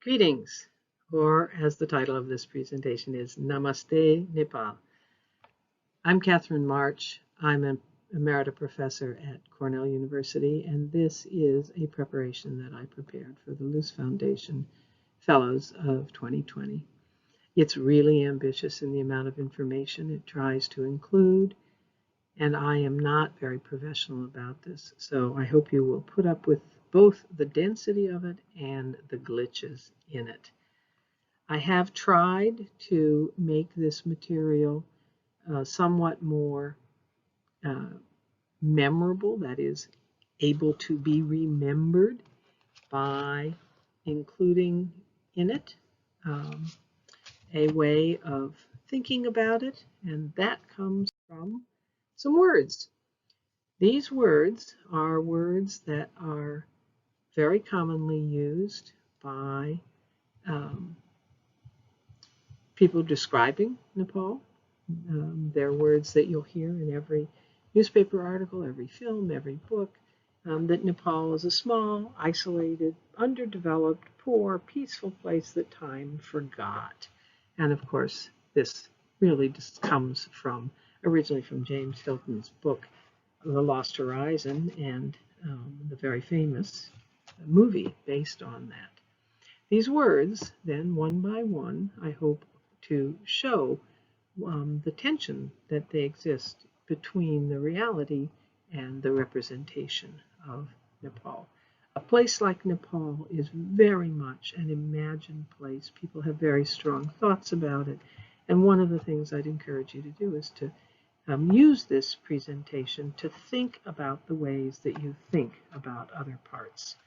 Greetings, or as the title of this presentation is, Namaste Nepal. I'm Kathryn March. I'm an emerita professor at Cornell University, and this is a preparation that I prepared for the Luce Foundation Fellows of 2020. It's really ambitious in the amount of information it tries to include, and I am not very professional about this, so I hope you will put up with both the density of it and the glitches in it. I have tried to make this material somewhat more memorable, that is, able to be remembered by including in it a way of thinking about it, and that comes from some words. These words are words that are very commonly used by people describing Nepal. They're words that you'll hear in every newspaper article, every film, every book, that Nepal is a small, isolated, underdeveloped, poor, peaceful place that time forgot. And of course, this really just comes from, originally from James Hilton's book, The Lost Horizon, and the very famous movie based on that. These words, then, one by one, I hope to show the tension that they exist between the reality and the representation of Nepal. A place like Nepal is very much an imagined place. People have very strong thoughts about it. And one of the things I'd encourage you to do is to use this presentation to think about the ways that you think about other parts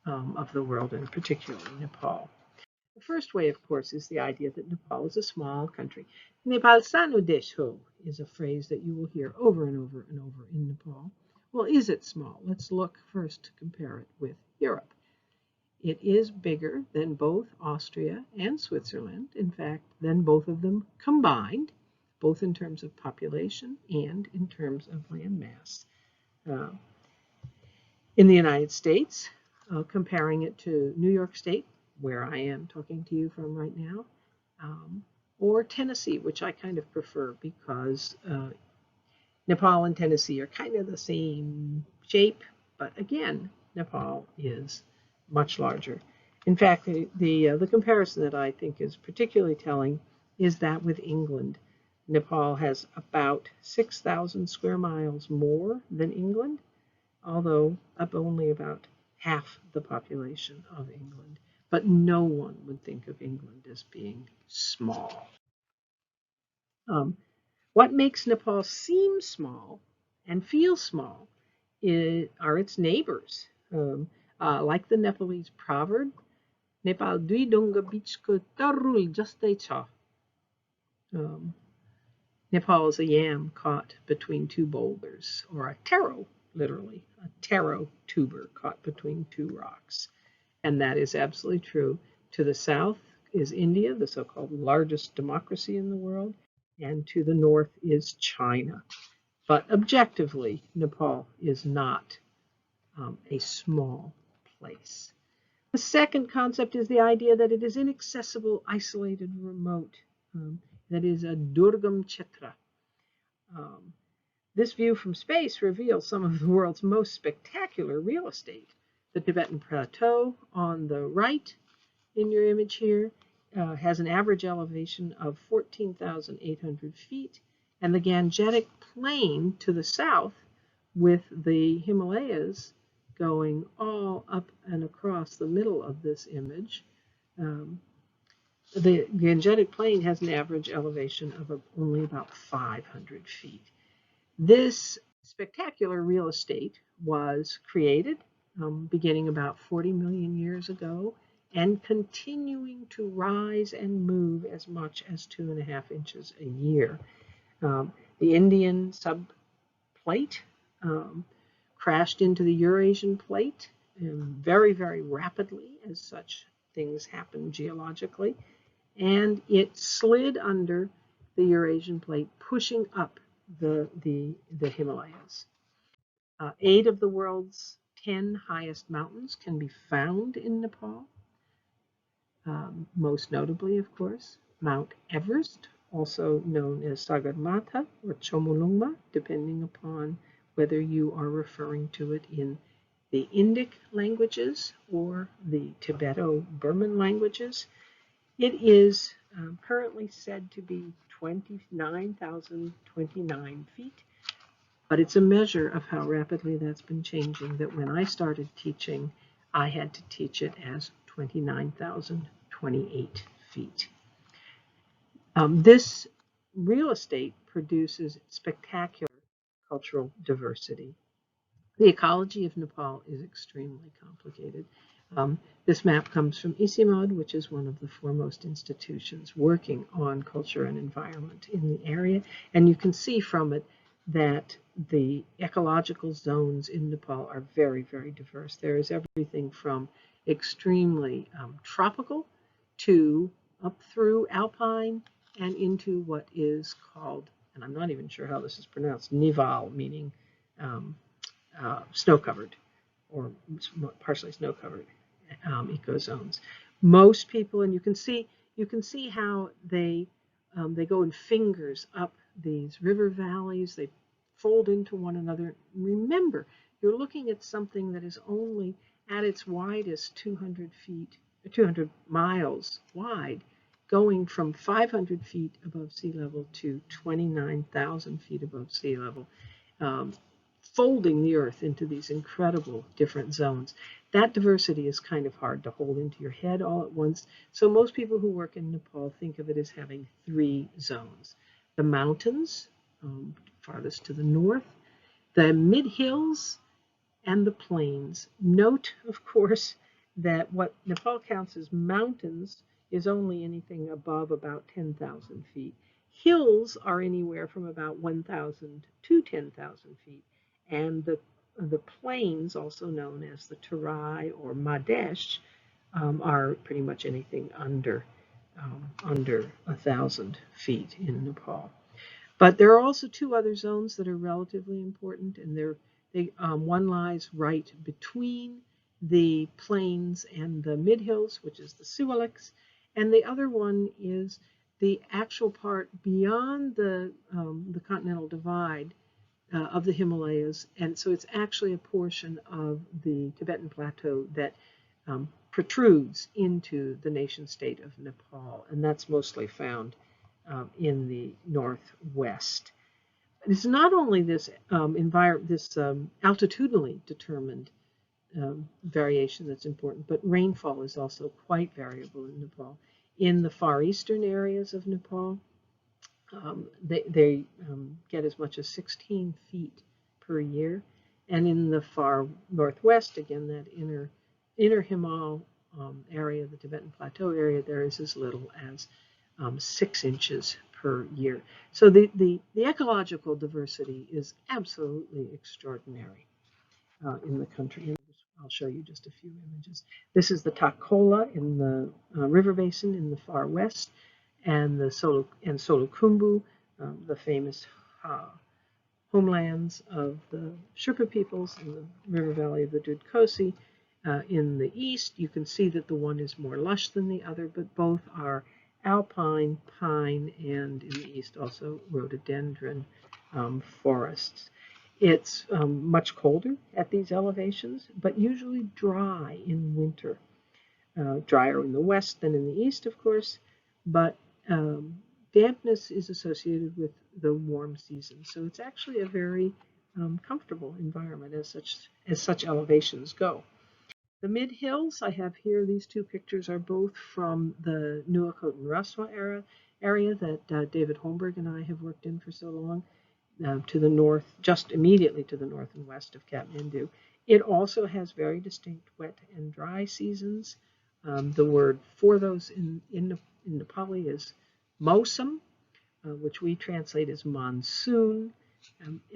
of the world, and particularly Nepal. The first way, of course, is the idea that Nepal is a small country. Nepal sanu desh ho is a phrase that you will hear over and over and over in Nepal. Well, is it small? Let's look first to compare it with Europe. It is bigger than both Austria and Switzerland, in fact, than both of them combined, both in terms of population and in terms of land mass. In the United States, comparing it to New York State, where I am talking to you from right now, or Tennessee, which I kind of prefer because Nepal and Tennessee are kind of the same shape, but again, Nepal is much larger. In fact, the comparison that I think is particularly telling is that with England. Nepal has about 6,000 square miles more than England, although up only about half the population of England. But no one would think of England as being small. What makes Nepal seem small and feel small are its neighbors. Like the Nepalese proverb, Nepal dui dunga bichko tarul jastai cha. Nepal is a yam caught between two boulders, or a taro, literally, a taro tuber caught between two rocks. And that is absolutely true. To the south is India, the so-called largest democracy in the world, and to the north is China. But objectively, Nepal is not a small place. The second concept is the idea that it is inaccessible, isolated, remote. That is a Durgam Chitra. This view from space reveals some of the world's most spectacular real estate. The Tibetan Plateau on the right in your image here has an average elevation of 14,800 feet, and the Gangetic Plain to the south, with the Himalayas going all up and across the middle of this image. The Gangetic Plain has an average elevation of only about 500 feet. This spectacular real estate was created beginning about 40 million years ago and continuing to rise and move as much as 2.5 inches a year. The Indian subplate crashed into the Eurasian plate very, very rapidly, as such things happen geologically, and it slid under the Eurasian plate, pushing up the Himalayas. 8 of the world's 10 highest mountains can be found in Nepal. most notably, of course, Mount Everest, also known as Sagarmatha or Chomolungma, depending upon whether you are referring to it in the Indic languages or the Tibeto-Burman languages. It is currently said to be 29,029 feet, but it's a measure of how rapidly that's been changing, that when I started teaching, I had to teach it as 29,028 feet. This real estate produces spectacular cultural diversity. The ecology of Nepal is extremely complicated. This map comes from ICIMOD, which is one of the foremost institutions working on culture and environment in the area. And you can see from it that the ecological zones in Nepal are very, very diverse. There is everything from extremely tropical to up through alpine and into what is called, and I'm not even sure how this is pronounced, Nival, meaning snow-covered or partially snow-covered ecozones. Most people, and you can see how they go in fingers up these river valleys. They fold into one another. Remember, you're looking at something that is only at its widest 200 miles wide, going from 500 feet above sea level to 29,000 feet above sea level. Folding the earth into these incredible different zones. That diversity is kind of hard to hold into your head all at once. So most people who work in Nepal think of it as having three zones. The mountains, farthest to the north, the mid-hills, and the plains. Note, of course, that what Nepal counts as mountains is only anything above about 10,000 feet. Hills are anywhere from about 1,000 to 10,000 feet. And the plains, also known as the Terai or Madesh, are pretty much anything under 1,000 feet in Nepal. But there are also two other zones that are relatively important, and one lies right between the plains and the mid-hills, which is the Siwaliks, and the other one is the actual part beyond the continental divide of the Himalayas, and so it's actually a portion of the Tibetan plateau that protrudes into the nation-state of Nepal, and that's mostly found in the northwest. It's not only this altitudinally determined variation that's important, but rainfall is also quite variable in Nepal. In the far eastern areas of Nepal, they get as much as 16 feet per year. And in the far northwest, again, that inner Himal area, the Tibetan Plateau area, there is as little as 6 inches per year. So the ecological diversity is absolutely extraordinary in the country. I'll show you just a few images. This is the Takola in the river basin in the far west, and the Solukhumbu, the famous homelands of the Sherpa peoples in the river valley of the Dudkosi. In the east, you can see that the one is more lush than the other, but both are alpine, pine, and in the east also rhododendron forests. It's much colder at these elevations, but usually dry in winter. Drier in the west than in the east, of course, but dampness is associated with the warm season. So it's actually a very comfortable environment as such elevations go. The mid-hills I have here, these two pictures are both from the Nuwakot and Raswa area that David Holmberg and I have worked in for so long, to the north, just immediately to the north and west of Kathmandu. It also has very distinct wet and dry seasons. The word for those in Nepali is Mosam, which we translate as monsoon,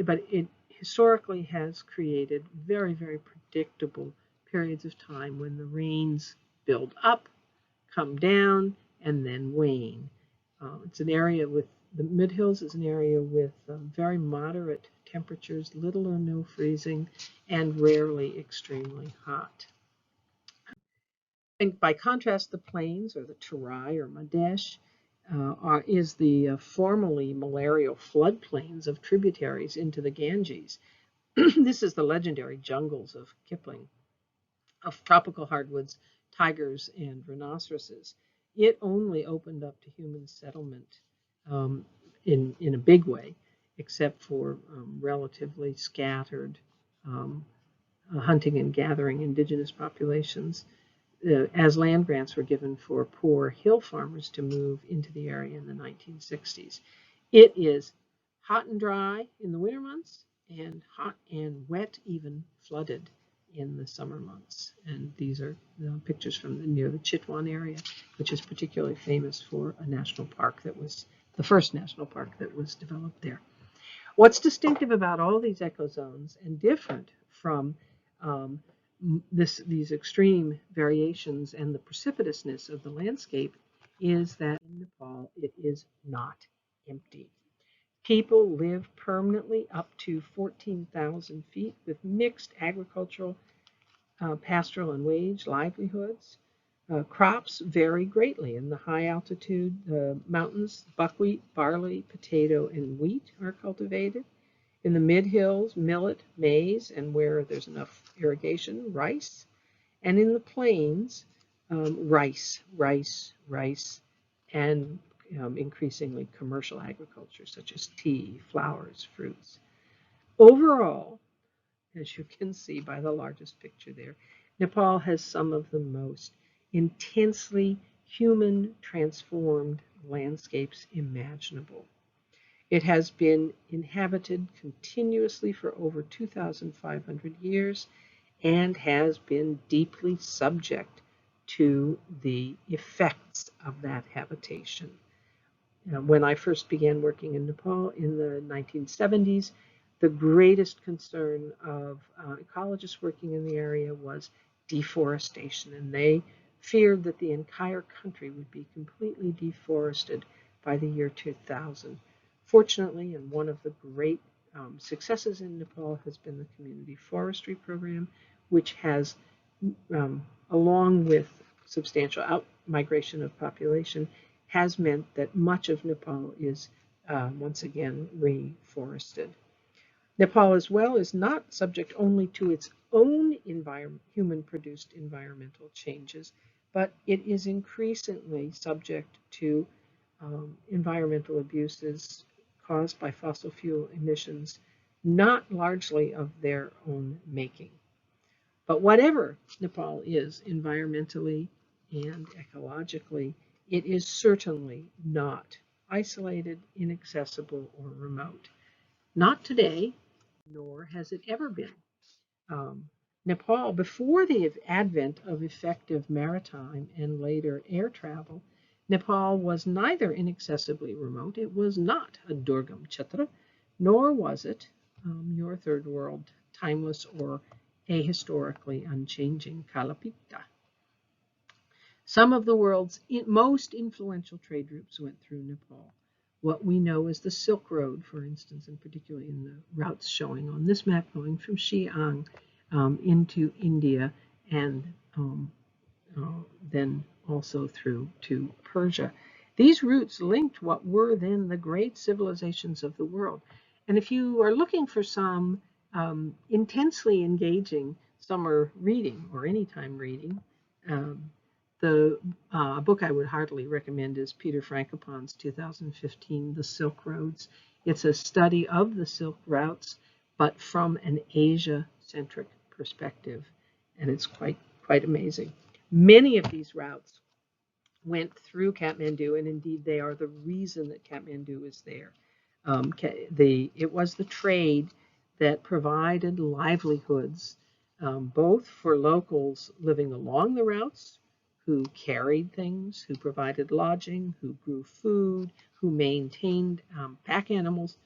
but it historically has created very, very predictable periods of time when the rains build up, come down, and then wane. It's an area with, the mid-hills is an area with very moderate temperatures, little or no freezing, and rarely extremely hot. And by contrast, the plains, or the Terai or Madesh, is the formerly malarial floodplains of tributaries into the Ganges. This is the legendary jungles of Kipling, of tropical hardwoods, tigers, and rhinoceroses. It only opened up to human settlement in a big way, except for relatively scattered hunting and gathering indigenous populations, as land grants were given for poor hill farmers to move into the area in the 1960s. It is hot and dry in the winter months, and hot and wet, even flooded in the summer months. And these are pictures from near the Chitwan area, which is particularly famous for a national park that was the first national park that was developed there. What's distinctive about all these ecozones and different from these extreme variations and the precipitousness of the landscape is that in Nepal it is not empty. People live permanently up to 14,000 feet with mixed agricultural, pastoral, and wage livelihoods. Crops vary greatly. In the high altitude mountains, buckwheat, barley, potato, and wheat are cultivated. In the mid-hills, millet, maize, and where there's enough irrigation, rice. And in the plains, rice, and increasingly commercial agriculture, such as tea, flowers, fruits. Overall, as you can see by the largest picture there, Nepal has some of the most intensely human transformed landscapes imaginable. It has been inhabited continuously for over 2,500 years and has been deeply subject to the effects of that habitation. When I first began working in Nepal in the 1970s, the greatest concern of ecologists working in the area was deforestation, and they feared that the entire country would be completely deforested by the year 2000. Fortunately, and one of the great successes in Nepal has been the community forestry program, which has, along with substantial out-migration of population, has meant that much of Nepal is once again reforested. Nepal as well is not subject only to its own human-produced environmental changes, but it is increasingly subject to environmental abuses caused by fossil fuel emissions, not largely of their own making. But whatever Nepal is environmentally and ecologically, it is certainly not isolated, inaccessible, or remote. Not today, nor has it ever been. Nepal, before the advent of effective maritime and later air travel, Nepal was neither inaccessibly remote, it was not a Durgam Chhatra, nor was it your third world, timeless or ahistorically unchanging Kalapita. Some of the world's most influential trade routes went through Nepal. What we know is the Silk Road, for instance, and particularly in the routes showing on this map going from Xi'an into India and then also through to Persia. These routes linked what were then the great civilizations of the world. And if you are looking for some intensely engaging summer reading or anytime reading, the book I would heartily recommend is Peter Frankopan's 2015, The Silk Roads. It's a study of the Silk routes, but from an Asia-centric perspective, and it's quite amazing. Many of these routes went through Kathmandu, and indeed they are the reason that Kathmandu is there. It was the trade that provided livelihoods, both for locals living along the routes, who carried things, who provided lodging, who grew food, who maintained pack animals,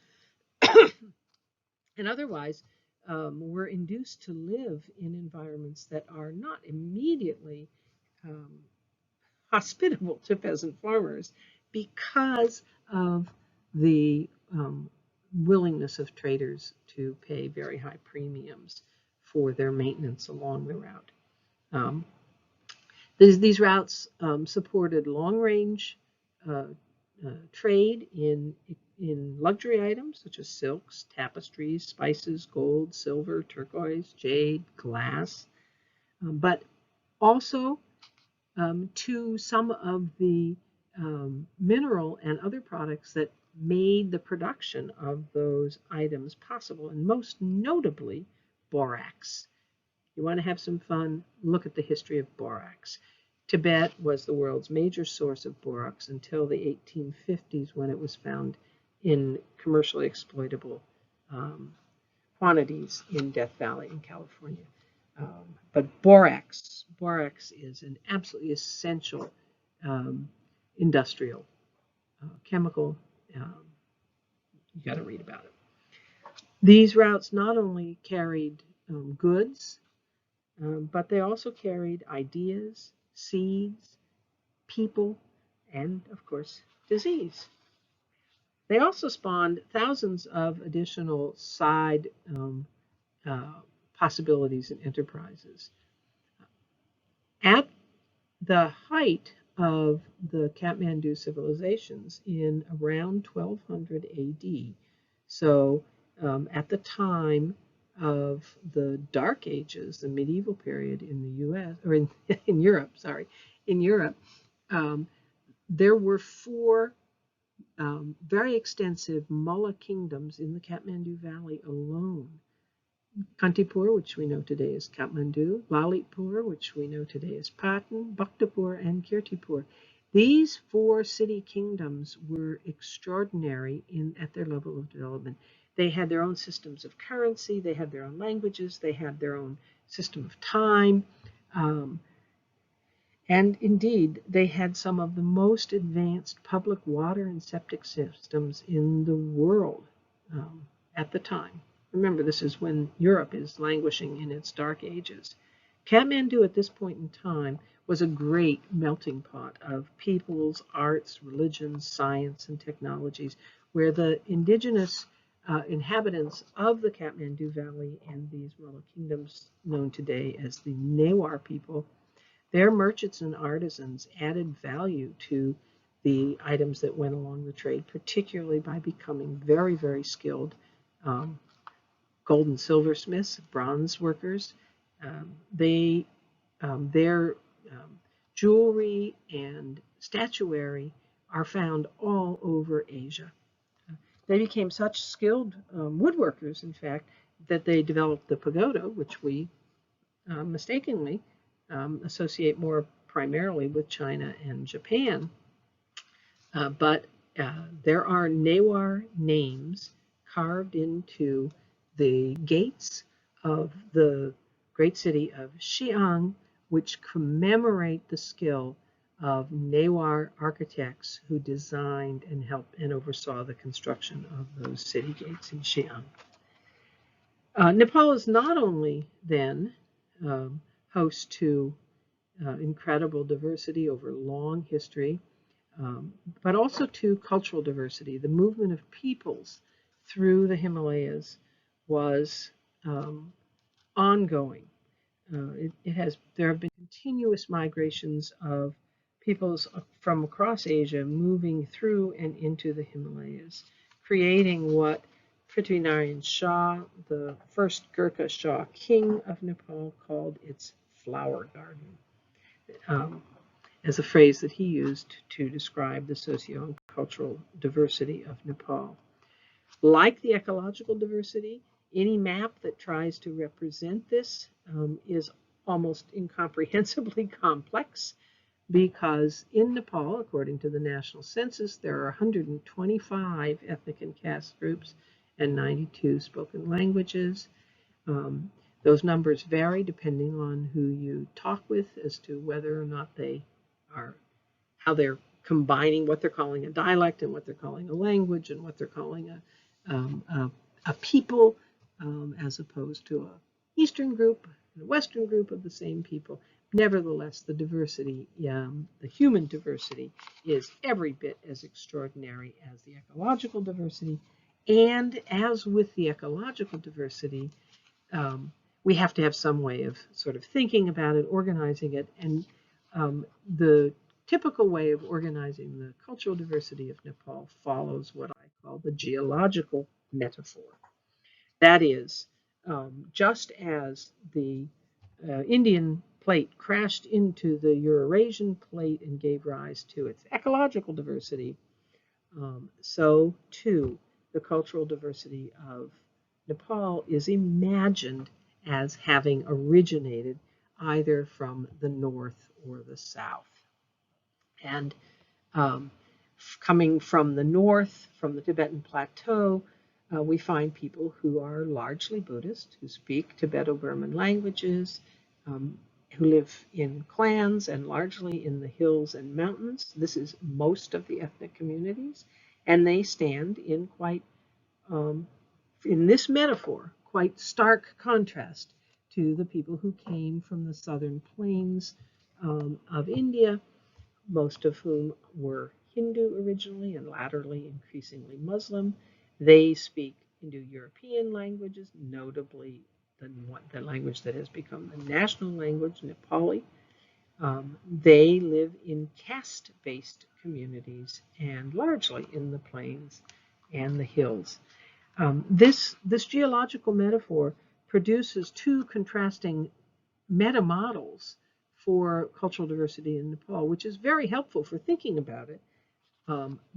and otherwise were induced to live in environments that are not immediately hospitable to peasant farmers because of the willingness of traders to pay very high premiums for their maintenance along the route. These routes supported long-range trade in luxury items such as silks, tapestries, spices, gold, silver, turquoise, jade, glass, but also to some of the mineral and other products that made the production of those items possible, and most notably borax. You want to have some fun, look at the history of borax. Tibet was the world's major source of borax until the 1850s, when it was found in commercially exploitable quantities in Death Valley in California. But borax is an absolutely essential industrial chemical. You got to read about it. These routes not only carried goods, but they also carried ideas, seeds, people, and of course, disease. They also spawned thousands of additional side possibilities and enterprises. At the height of the Kathmandu civilizations in around 1200 AD, so at the time of the Dark Ages, the medieval period in the U.S. or in Europe, in Europe, there were four very extensive mullah kingdoms in the Kathmandu Valley alone. Kantipur, which we know today as Kathmandu, Lalitpur, which we know today as Patan, Bhaktapur, and Kirtipur. These four city kingdoms were extraordinary at their level of development. They had their own systems of currency, they had their own languages, they had their own system of time, and indeed, they had some of the most advanced public water and septic systems in the world at the time. Remember, this is when Europe is languishing in its dark ages. Kathmandu at this point in time was a great melting pot of peoples, arts, religions, science, and technologies, where the indigenous inhabitants of the Kathmandu Valley and these mullah kingdoms, known today as the Newar people, their merchants and artisans added value to the items that went along the trade, particularly by becoming very, very skilled gold and silversmiths, bronze workers. Their jewelry and statuary are found all over Asia. They became such skilled woodworkers, in fact, that they developed the pagoda, which we mistakenly associate more primarily with China and Japan. But there are Newar names carved into the gates of the great city of Xi'an, which commemorate the skill of Newar architects who designed and helped and oversaw the construction of those city gates in Xi'an. Nepal is not only then host to incredible diversity over long history, but also to cultural diversity. The movement of peoples through the Himalayas was ongoing. There have been continuous migrations of peoples from across Asia moving through and into the Himalayas, creating what Prithvinarayan Shah, the first Gurkha Shah king of Nepal, called its flower garden, as a phrase that he used to describe the socio and cultural diversity of Nepal. Like the ecological diversity, any map that tries to represent this is almost incomprehensibly complex, because in Nepal, according to the national census, there are 125 ethnic and caste groups and 92 spoken languages. Those numbers vary depending on who you talk with as to whether or not they are, how they're combining what they're calling a dialect and what they're calling a language and what they're calling a people, as opposed to an Eastern group and a Western group of the same people. Nevertheless, the diversity, the human diversity, is every bit as extraordinary as the ecological diversity. And as with the ecological diversity, we have to have some way of sort of thinking about it, organizing it, and the typical way of organizing the cultural diversity of Nepal follows what I call the geological metaphor. That is, just as the Indian plate crashed into the Eurasian plate and gave rise to its ecological diversity, so too the cultural diversity of Nepal is imagined as having originated either from the north or the south. And um, coming from the north, from the Tibetan Plateau, we find people who are largely Buddhist, who speak Tibeto-Burman languages, who live in clans and largely in the hills and mountains. This is most of the ethnic communities, and they stand in quite, in this metaphor, quite stark contrast to the people who came from the southern plains of India, most of whom were Hindu originally and latterly increasingly Muslim. They speak Indo-European languages, notably the language that has become the national language, Nepali. They live in caste-based communities and largely in the plains and the hills. This geological metaphor produces two contrasting meta models for cultural diversity in Nepal, which is very helpful for thinking about it,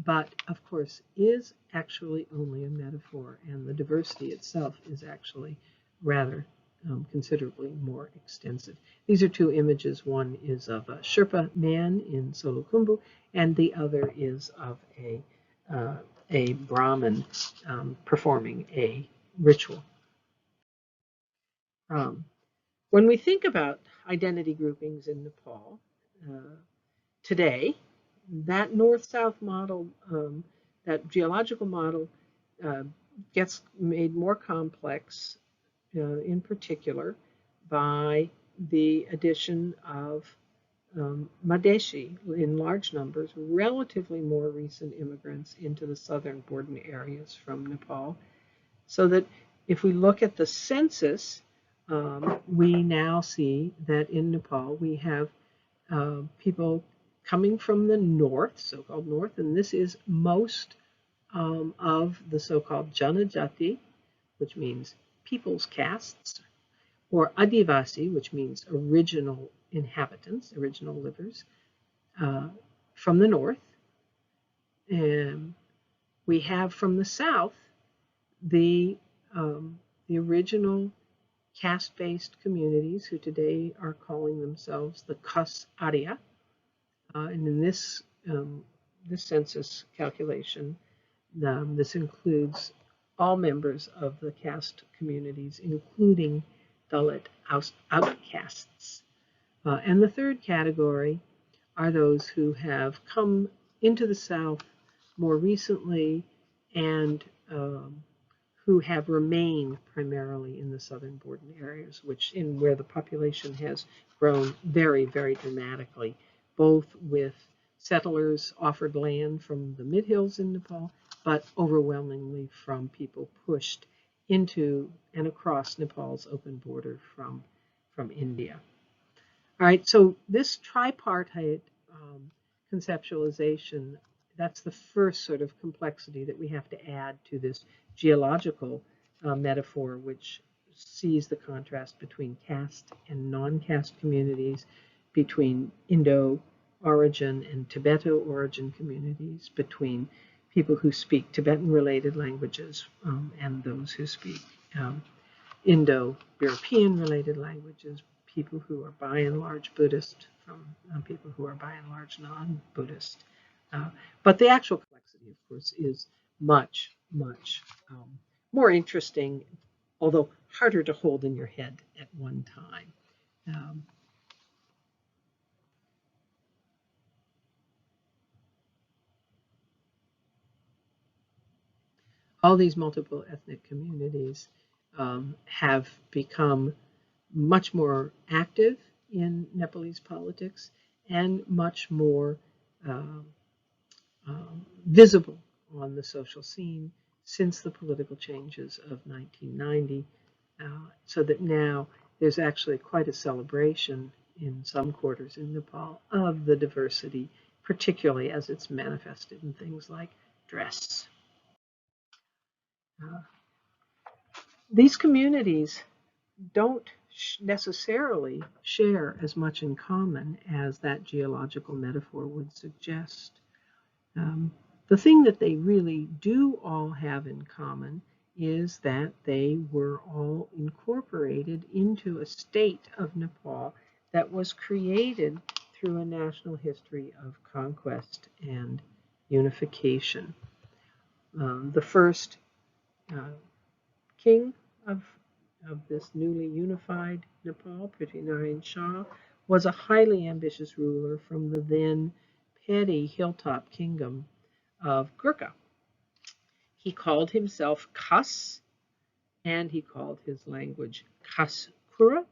but of course is actually only a metaphor, and the diversity itself is actually rather considerably more extensive. These are two images. One is of a Sherpa man in Solukhumbu, and the other is of a Brahmin performing a ritual. When we think about identity groupings in Nepal today, that north-south model, that geological model, gets made more complex, in particular, by the addition of Madhesi in large numbers, relatively more recent immigrants into the southern border areas from Nepal. So that if we look at the census, we now see that in Nepal we have people coming from the north, so-called north, and this is most of the so-called Janajati, which means people's castes, or Adivasi, which means original inhabitants, original livers, from the north. And we have from the south the original caste-based communities who today are calling themselves the Khas-Arya. And in this census calculation, this includes all members of the caste communities, including Dalit outcasts. And the third category are those who have come into the South more recently and who have remained primarily in the southern border areas, where the population has grown very, very dramatically, both with settlers offered land from the mid-hills in Nepal, but overwhelmingly from people pushed into and across Nepal's open border from India. All right, so this tripartite conceptualization, that's the first sort of complexity that we have to add to this geological metaphor, which sees the contrast between caste and non-caste communities, between Indo-origin and Tibeto-origin communities, between people who speak Tibetan-related languages and those who speak Indo-European-related languages, people who are by and large Buddhist from people who are by and large non-Buddhist. But the actual complexity, of course, is much, much more interesting, although harder to hold in your head at one time. All these multiple ethnic communities have become much more active in Nepalese politics and much more visible on the social scene since the political changes of 1990, so that now there's actually quite a celebration in some quarters in Nepal of the diversity, particularly as it's manifested in things like dress. Uh, these communities don't necessarily share as much in common as that geological metaphor would suggest. Um, the thing that they really do all have in common is that they were all incorporated into a state of Nepal that was created through a national history of conquest and unification. The first king of this newly unified Nepal, Prithvinarayan Shah, was a highly ambitious ruler from the then petty hilltop kingdom of Gurkha. He called himself Khas, and he called his language Khas-Arya.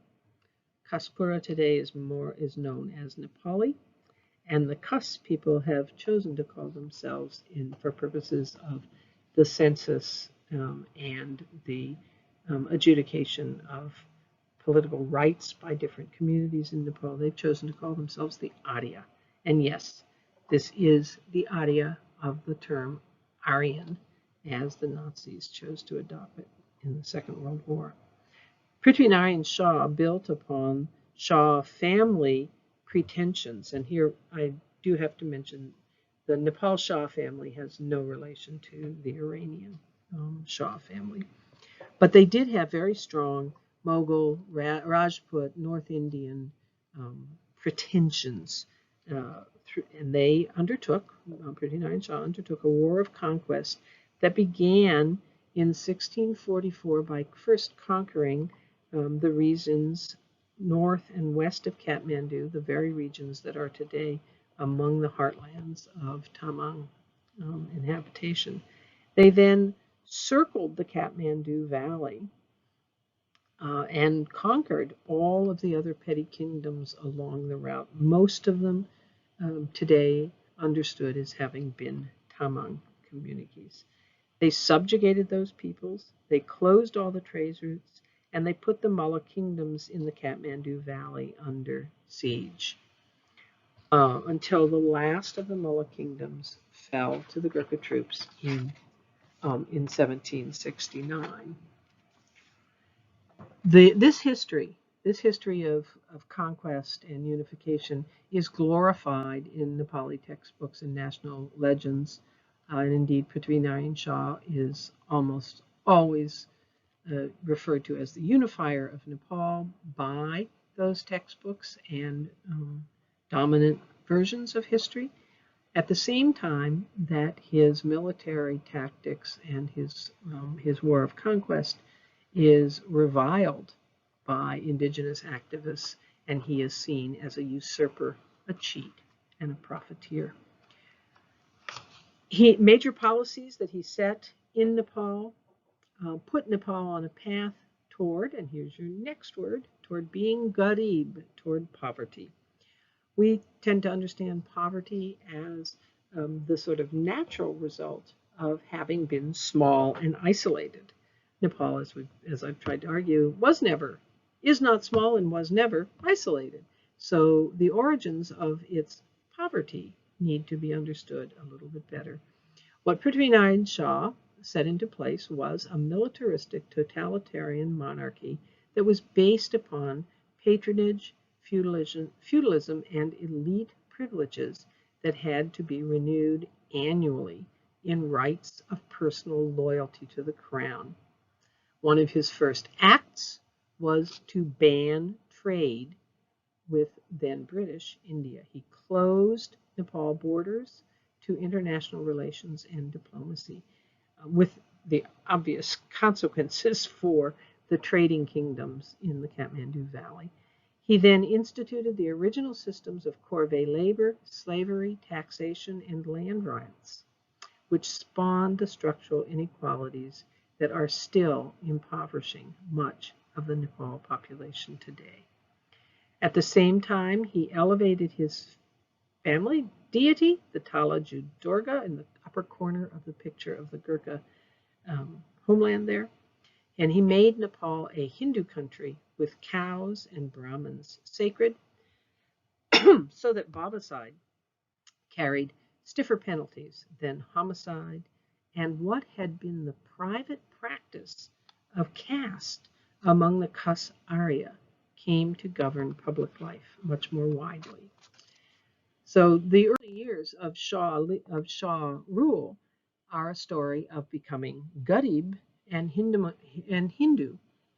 Khas-Arya today is known as Nepali, and the Khas people have chosen to call themselves, for purposes of the census and the adjudication of political rights by different communities in Nepal, they've chosen to call themselves the Arya. And yes, this is the Arya of the term Aryan, as the Nazis chose to adopt it in the Second World War. Prithvinarayan Shah built upon Shah family pretensions, and here I do have to mention the Nepal Shah family has no relation to the Iranian Shah family. But they did have very strong Mughal, Rajput, North Indian pretensions. And they undertook, Prithvinarayan Shah undertook a war of conquest that began in 1644 by first conquering the regions north and west of Kathmandu, the very regions that are today among the heartlands of Tamang inhabitation. They then circled the Kathmandu Valley and conquered all of the other petty kingdoms along the route, most of them today understood as having been Tamang communities. They subjugated those peoples, they closed all the trade routes, and they put the Mullah kingdoms in the Kathmandu Valley under siege until the last of the Mullah kingdoms fell to the Gurkha troops in 1769. This history of conquest and unification is glorified in Nepali textbooks and national legends. And indeed, Prithvinarayan Shah is almost always referred to as the unifier of Nepal by those textbooks and dominant versions of history. At the same time that his military tactics and his war of conquest is reviled by indigenous activists, and he is seen as a usurper, a cheat, and a profiteer. Major policies that he set in Nepal put Nepal on a path toward, and here's your next word, toward being garib, toward poverty. We tend to understand poverty as the sort of natural result of having been small and isolated. Nepal, as I've tried to argue, is not small and was never isolated. So the origins of its poverty need to be understood a little bit better. What Prithvinarayan Shah set into place was a militaristic totalitarian monarchy that was based upon patronage, feudalism, and elite privileges that had to be renewed annually in rights of personal loyalty to the crown. One of his first acts was to ban trade with then British India. He closed Nepal borders to international relations and diplomacy, with the obvious consequences for the trading kingdoms in the Kathmandu Valley. He then instituted the original systems of corvée labor, slavery, taxation, and land rights, which spawned the structural inequalities that are still impoverishing much of the Nepal population today. At the same time, he elevated his family deity, the Talaju Durga, in the upper corner of the picture of the Gurkha homeland there. And he made Nepal a Hindu country with cows and Brahmins sacred. so that babicide carried stiffer penalties than homicide, and what had been the private practice of caste among the Khas-Arya came to govern public life much more widely. So the early years of Shah rule are a story of becoming Garib and Hindu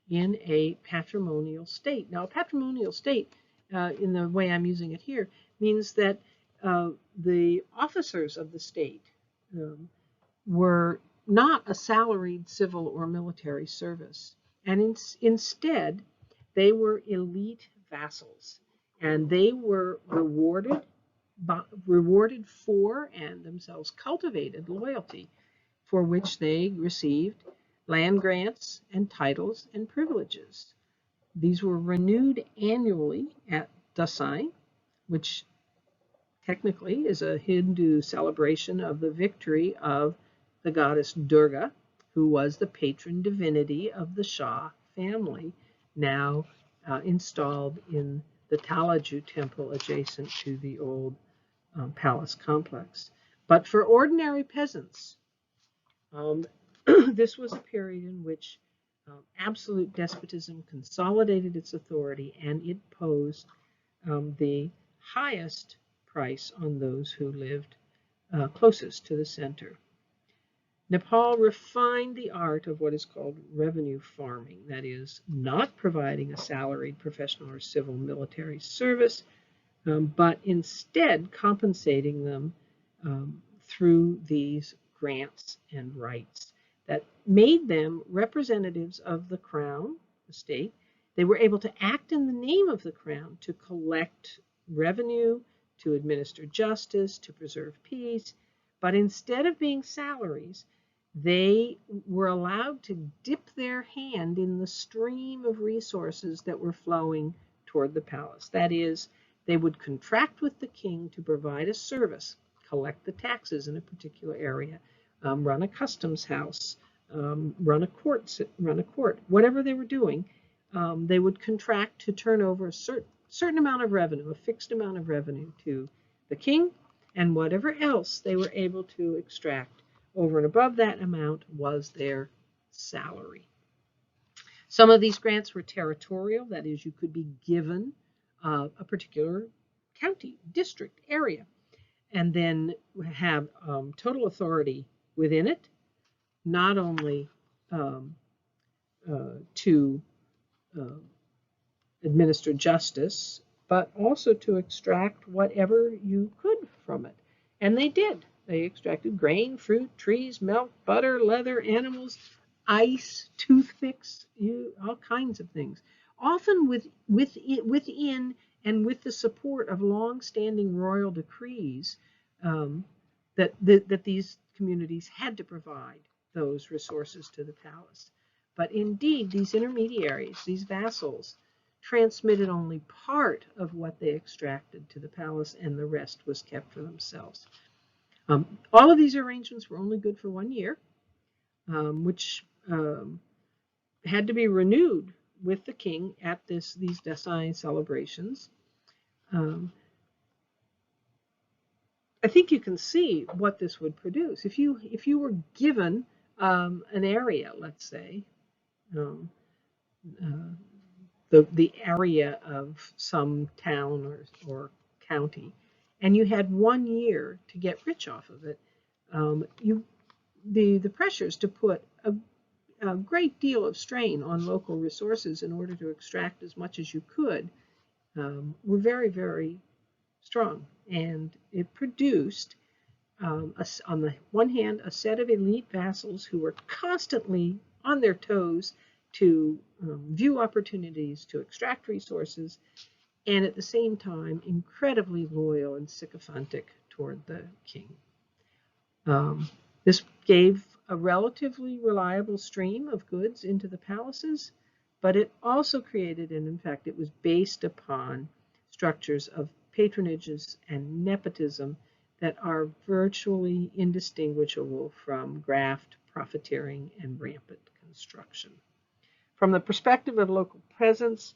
in a patrimonial state. Now, a patrimonial state, in the way I'm using it here, means that the officers of the state were not a salaried civil or military service, and instead they were elite vassals, and they were rewarded for and themselves cultivated loyalty, for which they received land grants and titles and privileges. These were renewed annually at Dasai, which technically is a Hindu celebration of the victory of the goddess Durga, who was the patron divinity of the Shah family, now installed in the Talaju temple adjacent to the old palace complex. But for ordinary peasants, this was a period in which absolute despotism consolidated its authority, and it posed the highest price on those who lived closest to the center. Nepal refined the art of what is called revenue farming, that is, not providing a salaried professional or civil military service, but instead compensating them through these grants and rights that made them representatives of the crown, the state. They were able to act in the name of the crown to collect revenue, to administer justice, to preserve peace, but instead of being salaries, they were allowed to dip their hand in the stream of resources that were flowing toward the palace. That is, they would contract with the king to provide a service, collect the taxes in a particular area, run a customs house, run a court, whatever they were doing. They would contract to turn over a certain amount of revenue, a fixed amount of revenue to the king, and whatever else they were able to extract over and above that amount was their salary. Some of these grants were territorial, that is, you could be given a particular county, district, area, and then have total authority within it, not only to administer justice, but also to extract whatever you could from it. And they did. They extracted grain, fruit, trees, milk, butter, leather, animals, ice, toothpicks, all kinds of things. Often within and with the support of long-standing royal decrees that these communities had to provide those resources to the palace. But indeed, these intermediaries, these vassals, transmitted only part of what they extracted to the palace, and the rest was kept for themselves. All of these arrangements were only good for 1 year, which had to be renewed with the king at these Dasai celebrations. I think you can see what this would produce. If you were given an area, let's say, the area of some town or county, and you had 1 year to get rich off of it, the pressures to put a great deal of strain on local resources in order to extract as much as you could were very, very strong. And it produced, on the one hand, a set of elite vassals who were constantly on their toes to view opportunities to extract resources, and at the same time, incredibly loyal and sycophantic toward the king. This gave a relatively reliable stream of goods into the palaces, but it also created, and in fact it was based upon, structures of patronages and nepotism that are virtually indistinguishable from graft, profiteering, and rampant construction. From the perspective of local peasants,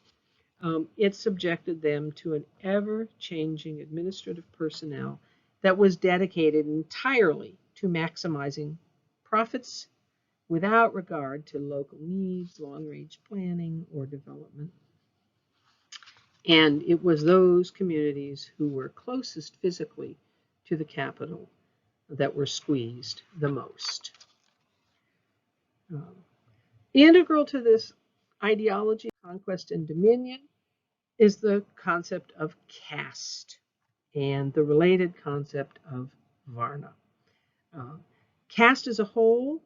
it subjected them to an ever-changing administrative personnel that was dedicated entirely to maximizing profits without regard to local needs, long-range planning, or development. And it was those communities who were closest physically to the capital that were squeezed the most. Integral to this ideology, conquest and dominion, is the concept of caste and the related concept of Varna. Caste as a whole,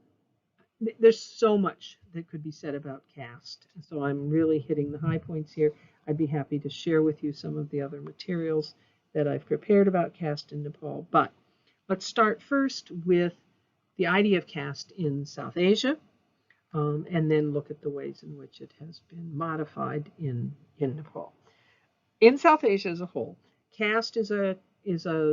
there's so much that could be said about caste. And so I'm really hitting the high points here. I'd be happy to share with you some of the other materials that I've prepared about caste in Nepal. But let's start first with the idea of caste in South Asia, and then look at the ways in which it has been modified in Nepal. In South Asia as a whole, caste is a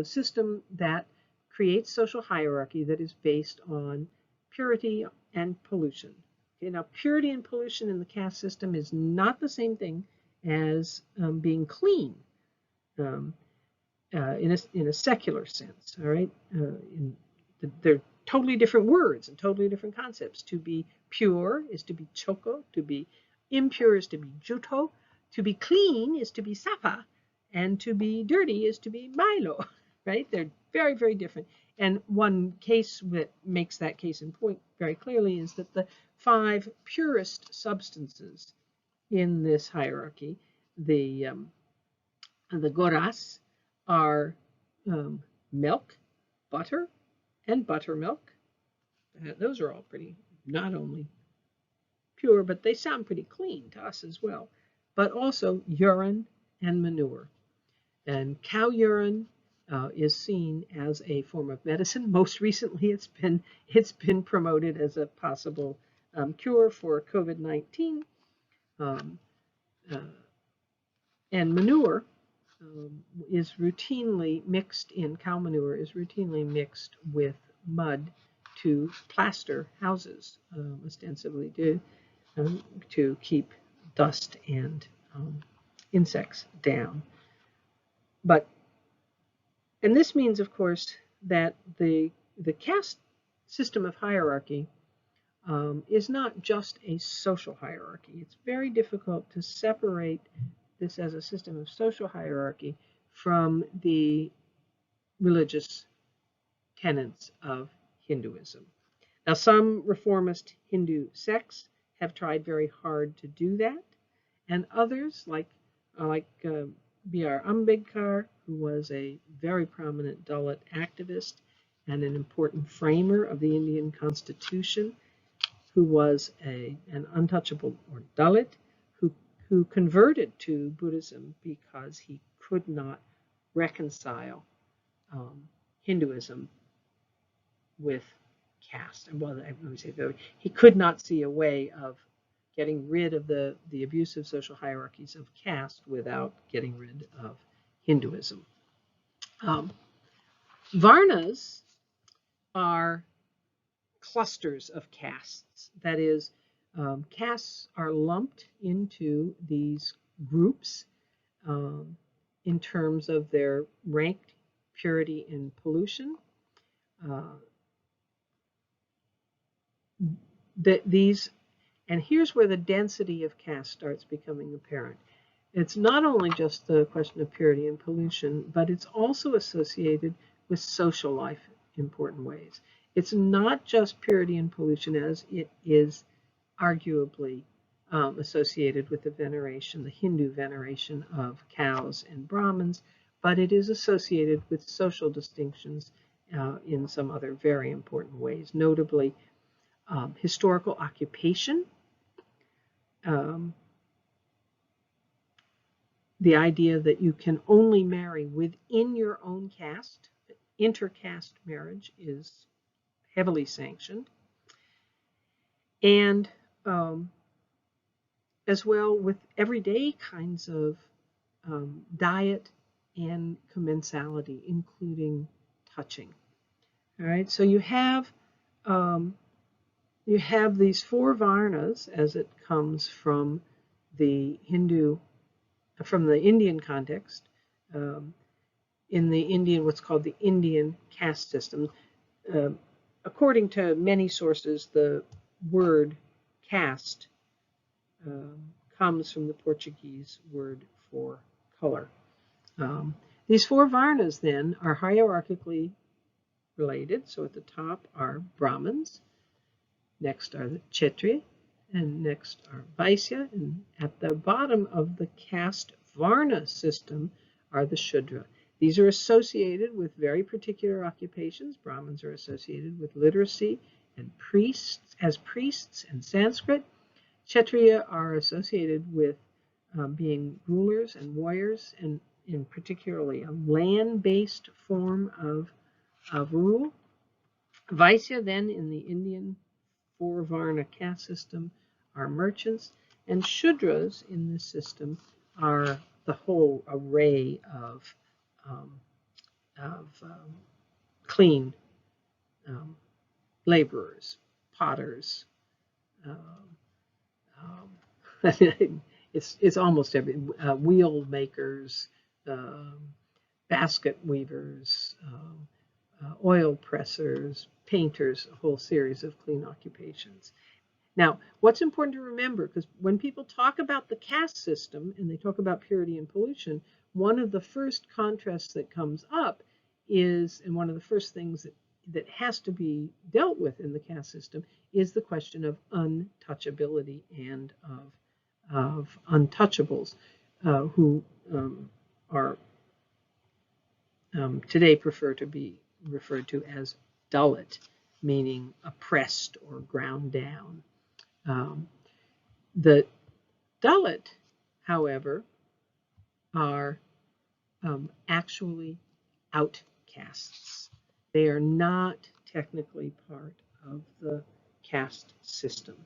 system that creates social hierarchy that is based on purity and pollution. Okay, now, purity and pollution in the caste system is not the same thing as being clean in a secular sense. All right, they're totally different words and totally different concepts. To be pure is to be choko, to be impure is to be juto, to be clean is to be safa, and to be dirty is to be milo. Right? They're very, very different. And one case that makes that case in point very clearly is that the 5 purest substances in this hierarchy, the goras, are milk, butter, and buttermilk. Those are all pretty, not only pure, but they sound pretty clean to us as well. But also urine and manure. And cow urine is seen as a form of medicine. Most recently, it's been promoted as a possible cure for COVID-19. And manure is routinely mixed in, cow manure is routinely mixed with mud to plaster houses, ostensibly to keep dust and insects down. And this means, of course, that the caste system of hierarchy is not just a social hierarchy. It's very difficult to separate this as a system of social hierarchy from the religious tenets of Hinduism. Now, some reformist Hindu sects have tried very hard to do that, and others, like B.R. Ambedkar, who was a very prominent Dalit activist and an important framer of the Indian Constitution, who was an untouchable or Dalit, who converted to Buddhism because he could not reconcile Hinduism with caste. Well, let me say that he could not see a way of getting rid of the abusive social hierarchies of caste without getting rid of Hinduism. Varnas are clusters of castes. That is, castes are lumped into these groups in terms of their ranked purity and pollution. And here's where the density of caste starts becoming apparent. It's not only just the question of purity and pollution, but it's also associated with social life in important ways. It's not just purity and pollution, as it is arguably associated with the veneration, the Hindu veneration of cows and Brahmins, but it is associated with social distinctions in some other very important ways, notably historical occupation, the idea that you can only marry within your own caste. Intercaste marriage is heavily sanctioned. And as well with everyday kinds of diet and commensality, including touching. All right, so you have these 4 varnas as it comes from the Hindu from the Indian context, in the Indian, what's called the Indian caste system. According to many sources, the word caste comes from the Portuguese word for color. These four varnas then are hierarchically related. So at the top are Brahmins, next are the Kshatriya, and next are Vaisya, and at the bottom of the caste varna system are the Shudra. These are associated with very particular occupations. Brahmins are associated with literacy and priests and Sanskrit. Kshatriya are associated with being rulers and warriors, and in particularly a land-based form of rule. Vaisya then in the Indian four varna caste system are merchants, and Shudras in this system are the whole array of clean laborers, potters. It's almost every wheel makers, basket weavers, oil pressers, painters, a whole series of clean occupations. Now, what's important to remember, because when people talk about the caste system and they talk about purity and pollution, one of the first contrasts that comes up is, and one of the first things that has to be dealt with in the caste system is the question of untouchability and of untouchables, who are today prefer to be referred to as Dalit, meaning oppressed or ground down. The Dalit, however, are actually outcasts. They are not technically part of the caste system.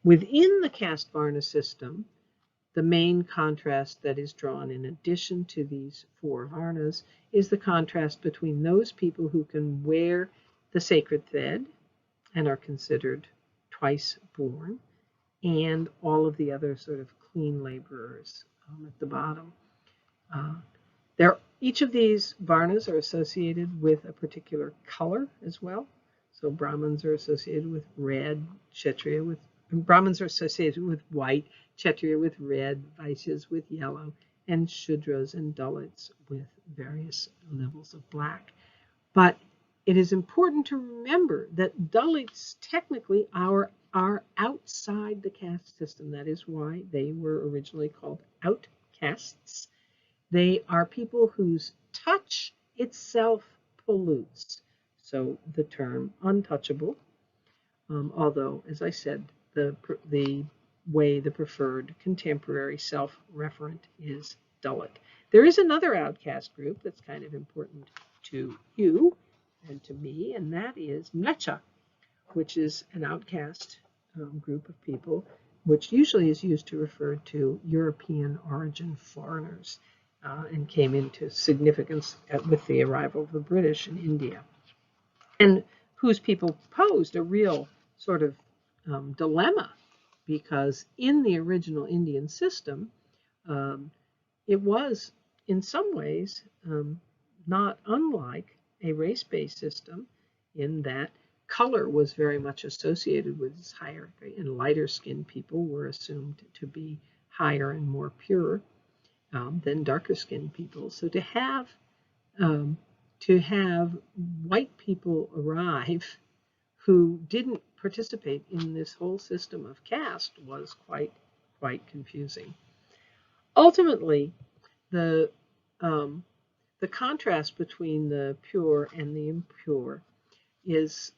Within the caste varna system, the main contrast that is drawn in addition to these four varnas is the contrast between those people who can wear the sacred thread and are considered twice born, and all of the other sort of clean laborers at the bottom. Each of these varnas are associated with a particular color as well. So Brahmins are associated with red, Brahmins are associated with white, Kshatriya with red, Vaisyas with yellow, and Shudras and Dalits with various levels of black. But it is important to remember that Dalits technically are outside the caste system. That is why they were originally called outcasts. They are people whose touch itself pollutes. So the term untouchable, although, as I said, the preferred contemporary self-referent is Dalit. There is another outcast group that's kind of important to you and to me, and that is Mlecha, which is an outcast group of people, which usually is used to refer to European origin foreigners, and came into significance with the arrival of the British in India, and whose people posed a real sort of dilemma, because in the original Indian system, it was in some ways not unlike a race-based system, in that color was very much associated with this hierarchy, and lighter-skinned people were assumed to be higher and more pure than darker-skinned people. So to have white people arrive who didn't participate in this whole system of caste was quite confusing. Ultimately, the contrast between the pure and the impure is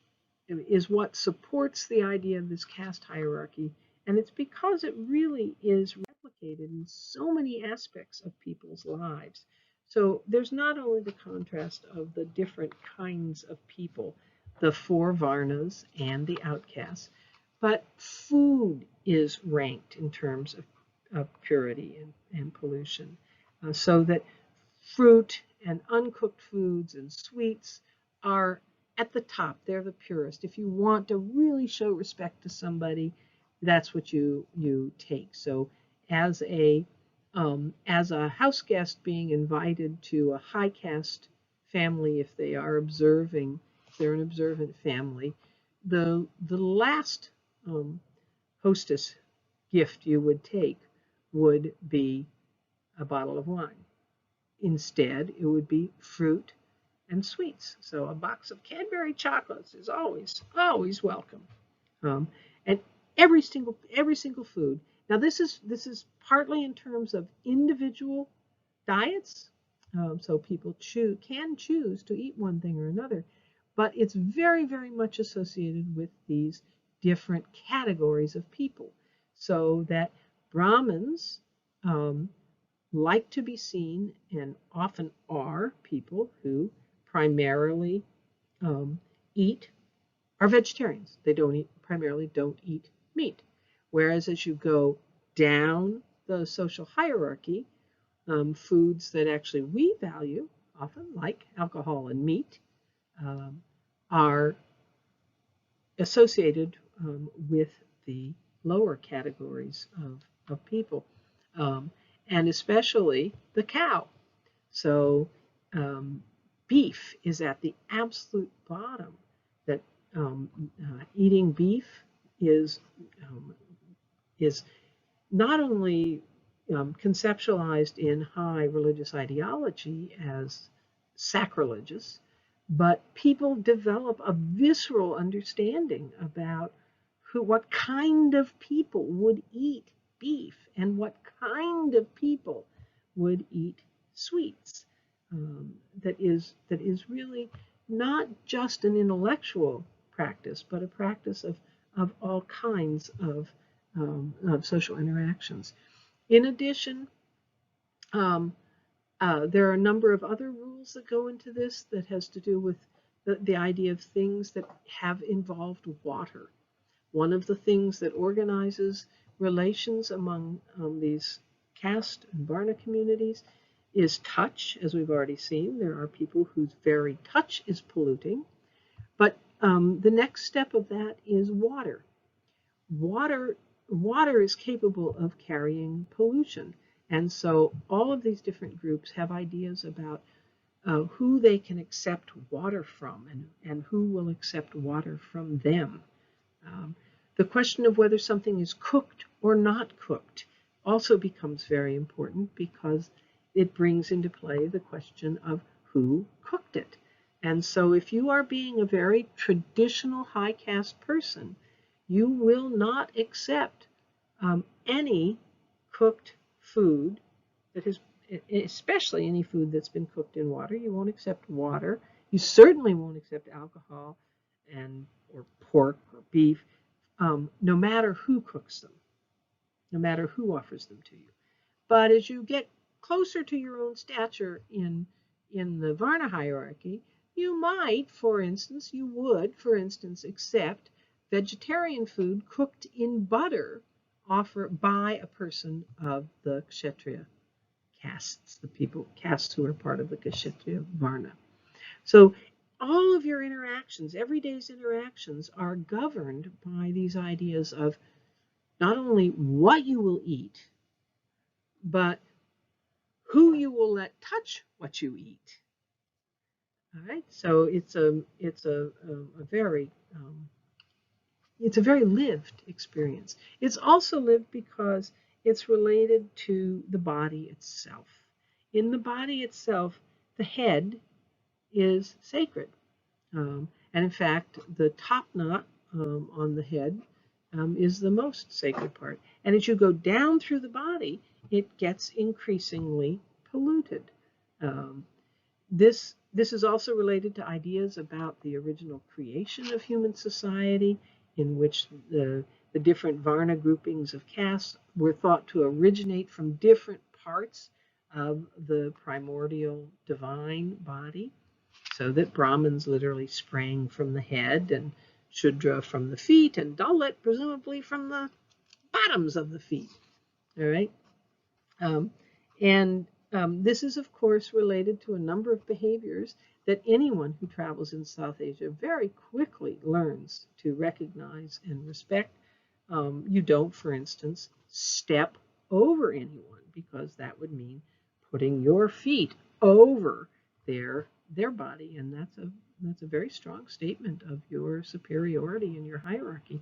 what supports the idea of this caste hierarchy, and it's because it really is replicated in so many aspects of people's lives. So there's not only the contrast of the different kinds of people, the four varnas and the outcasts, but food is ranked in terms of purity and pollution, so that fruit and uncooked foods and sweets are at the top. They're the purest. If you want to really show respect to somebody, that's what you take. So as a as a house guest being invited to a high caste family, if they are observing, if they're an observant family, the last hostess gift you would take would be a bottle of wine. Instead, it would be fruit and sweets. So a box of Cadbury chocolates is always welcome. And every single food. Now this is partly in terms of individual diets. So people can choose to eat one thing or another, but it's very much associated with these different categories of people. So that Brahmins like to be seen, and often are, people who primarily eat are vegetarians. They primarily don't eat meat. Whereas as you go down the social hierarchy, foods that actually we value, often like alcohol and meat, are associated with the lower categories of people, and especially the cow. So beef is at the absolute bottom. That eating beef is not only conceptualized in high religious ideology as sacrilegious, but people develop a visceral understanding about what kind of people would eat beef and what kind of people would eat sweets. That is really not just an intellectual practice, but a practice of all kinds of social interactions. In addition, there are a number of other rules that go into this that has to do with the idea of things that have involved water. One of the things that organizes relations among these caste and Varna communities is touch, as we've already seen. There are people whose very touch is polluting. But the next step of that is water. Water is capable of carrying pollution. And so all of these different groups have ideas about who they can accept water from and who will accept water from them. The question of whether something is cooked or not cooked also becomes very important, because it brings into play the question of who cooked it. And so if you are being a very traditional high caste person, you will not accept any cooked food that has, especially any food that's been cooked in water. You won't accept water. You certainly won't accept alcohol or pork or beef, no matter who cooks them, no matter who offers them to you. But as you get closer to your own stature in the Varna hierarchy, you might, for instance, accept vegetarian food cooked in butter offered by a person of the Kshatriya castes, castes who are part of the Kshatriya Varna. So all of your interactions, everyday's interactions, are governed by these ideas of not only what you will eat, but who you will let touch what you eat. All right, so it's a very lived experience. It's also lived because it's related to the body itself. In the body itself, the head is sacred. And in fact, the top knot on the head is the most sacred part. And as you go down through the body, it gets increasingly polluted. This is also related to ideas about the original creation of human society, in which the different Varna groupings of castes were thought to originate from different parts of the primordial divine body, so that Brahmins literally sprang from the head, and Shudra from the feet, and Dalit presumably from the bottoms of the feet. All right, this is, of course, related to a number of behaviors that anyone who travels in South Asia very quickly learns to recognize and respect. You don't, for instance, step over anyone, because that would mean putting your feet over their body, and that's a very strong statement of your superiority in your hierarchy.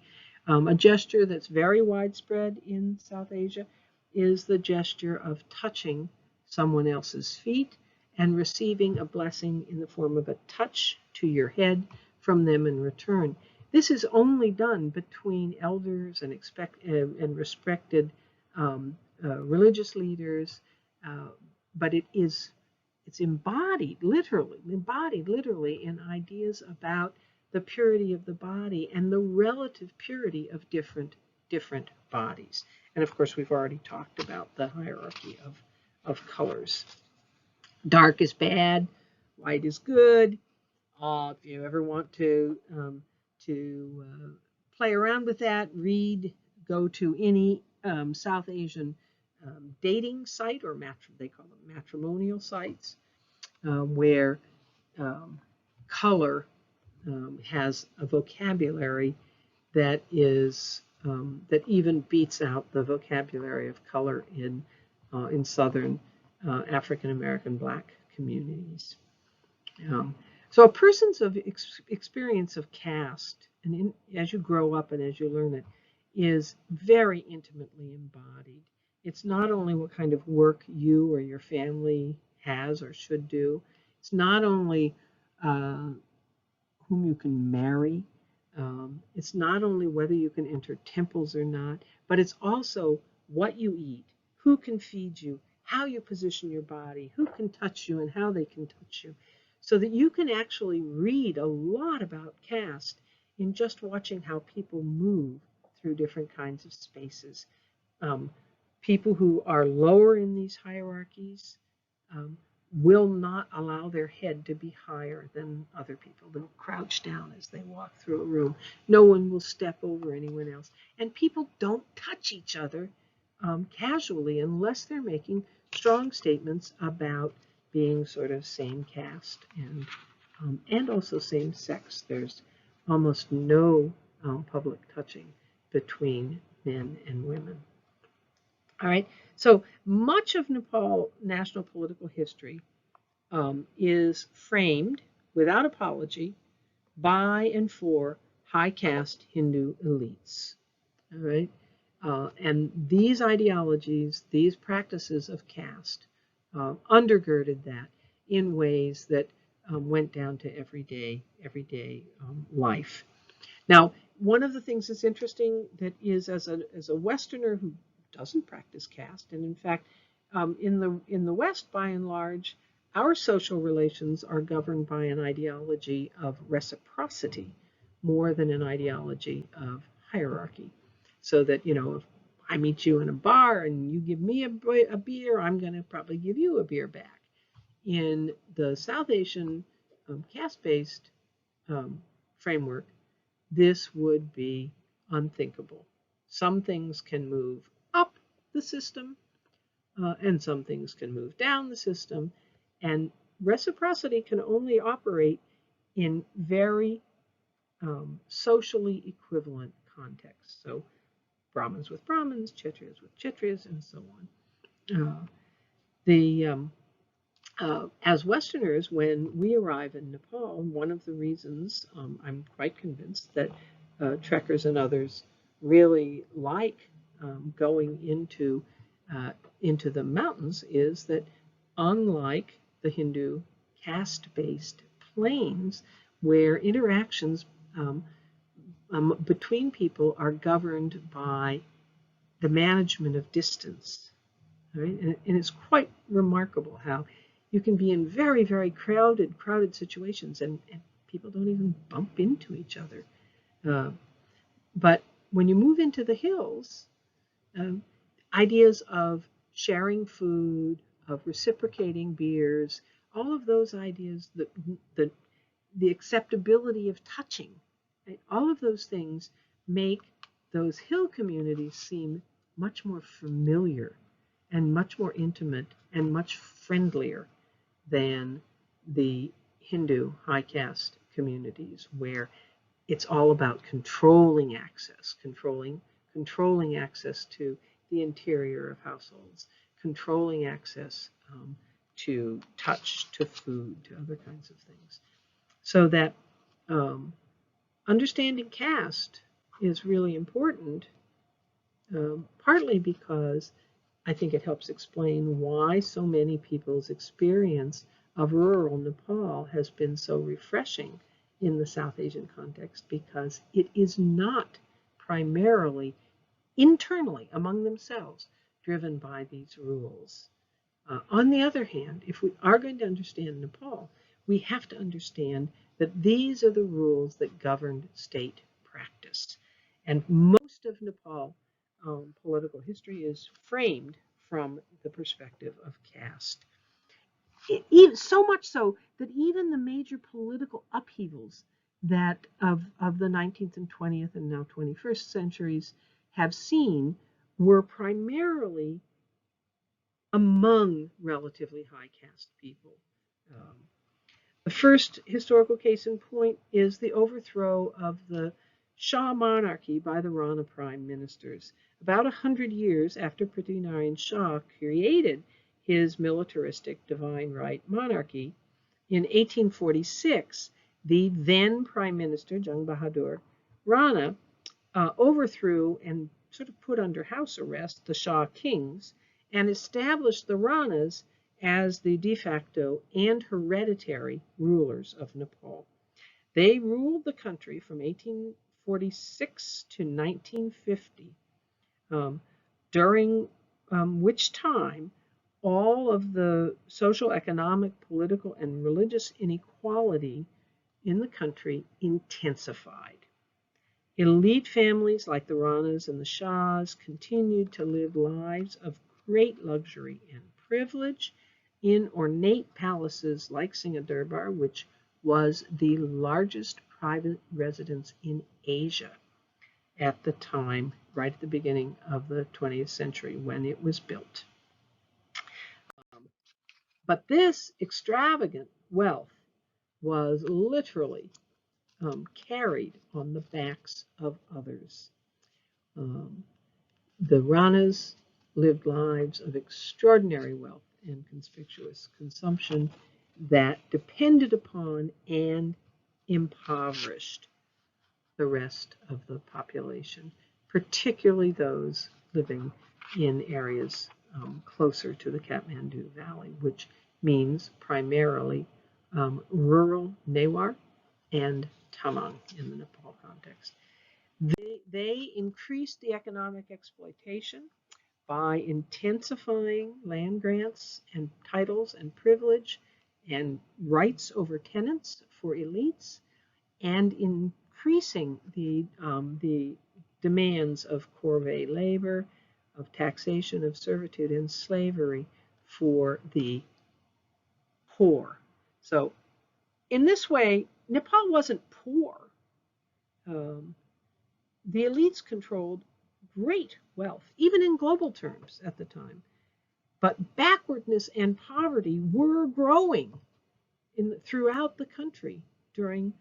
A gesture that's very widespread in South Asia is the gesture of touching someone else's feet and receiving a blessing in the form of a touch to your head from them in return. This is only done between elders and respected religious leaders, but it's embodied literally in ideas about the purity of the body and the relative purity of different bodies. And of course, we've already talked about the hierarchy of colors. Dark is bad, white is good. If you ever want to play around with that, go to any South Asian dating site, or they call them matrimonial sites, where color has a vocabulary that is that even beats out the vocabulary of color in Southern African American Black communities. So a person's experience of caste, and as you grow up and as you learn it, is very intimately embodied. It's not only what kind of work you or your family has or should do. It's not only whom you can marry. It's not only whether you can enter temples or not, but it's also what you eat, who can feed you, how you position your body, who can touch you and how they can touch you. So that you can actually read a lot about caste in just watching how people move through different kinds of spaces. People who are lower in these hierarchies will not allow their head to be higher than other people. They'll crouch down as they walk through a room. No one will step over anyone else. And people don't touch each other casually unless they're making strong statements about being sort of same caste and also same sex. There's almost no public touching between men and women. All right, so much of Nepal national political history is framed without apology by and for high caste Hindu elites. All right, and these ideologies, these practices of caste, undergirded that in ways that went down to everyday life. Now, one of the things that's interesting that is as a Westerner who doesn't practice caste, and in fact, in the West, by and large, our social relations are governed by an ideology of reciprocity more than an ideology of hierarchy. So that, if I meet you in a bar and you give me a beer, I'm going to probably give you a beer back. In the South Asian caste-based framework, this would be unthinkable. Some things can move up the system, and some things can move down the system, and reciprocity can only operate in very socially equivalent contexts. So Brahmins with Brahmins, Kshatriyas with Kshatriyas, and so on. As Westerners, when we arrive in Nepal, one of the reasons I'm quite convinced that trekkers and others really like going into the mountains is that, unlike the Hindu caste-based plains, where interactions between people are governed by the management of distance, right? And it's quite remarkable how you can be in very, very crowded situations and people don't even bump into each other. But when you move into the hills, ideas of sharing food, of reciprocating beers, all of those ideas, the acceptability of touching, right? All of those things make those hill communities seem much more familiar and much more intimate and much friendlier than the Hindu high caste communities, where it's all about controlling access, controlling access to the interior of households, controlling access to touch, to food, to other kinds of things. So that understanding caste is really important, partly because I think it helps explain why so many people's experience of rural Nepal has been so refreshing in the South Asian context, because it is not primarily internally among themselves driven by these rules. On the other hand, if we are going to understand Nepal, we have to understand that these are the rules that governed state practice. And most of Nepal political history is framed from the perspective of caste. So much so that even the major political upheavals that of the 19th and 20th and now 21st centuries have seen were primarily among relatively high caste people. The first historical case in point is the overthrow of the Shah monarchy by the Rana prime ministers. About 100 years after Prithvinarayan Shah created his militaristic divine right monarchy, in 1846, the then Prime Minister, Jung Bahadur Rana, overthrew and sort of put under house arrest the Shah kings and established the Ranas as the de facto and hereditary rulers of Nepal. They ruled the country from 1846 to 1950, during which time all of the social, economic, political, and religious inequality in the country intensified. Elite families like the Ranas and the Shahs continued to live lives of great luxury and privilege in ornate palaces like Singha Durbar, which was the largest private residence in Asia at the time, right at the beginning of the 20th century when it was built. But this extravagant wealth was literally carried on the backs of others. The Ranas lived lives of extraordinary wealth and conspicuous consumption that depended upon and impoverished the rest of the population, particularly those living in areas closer to the Kathmandu Valley, which means primarily rural Newar and Tamang in the Nepal context. They increased the economic exploitation by intensifying land grants and titles and privilege and rights over tenants for elites, and increasing the demands of corvée labor, of taxation, of servitude, and slavery for the poor. So in this way, Nepal wasn't poor. The elites controlled great wealth, even in global terms at the time. But backwardness and poverty were growing throughout the country during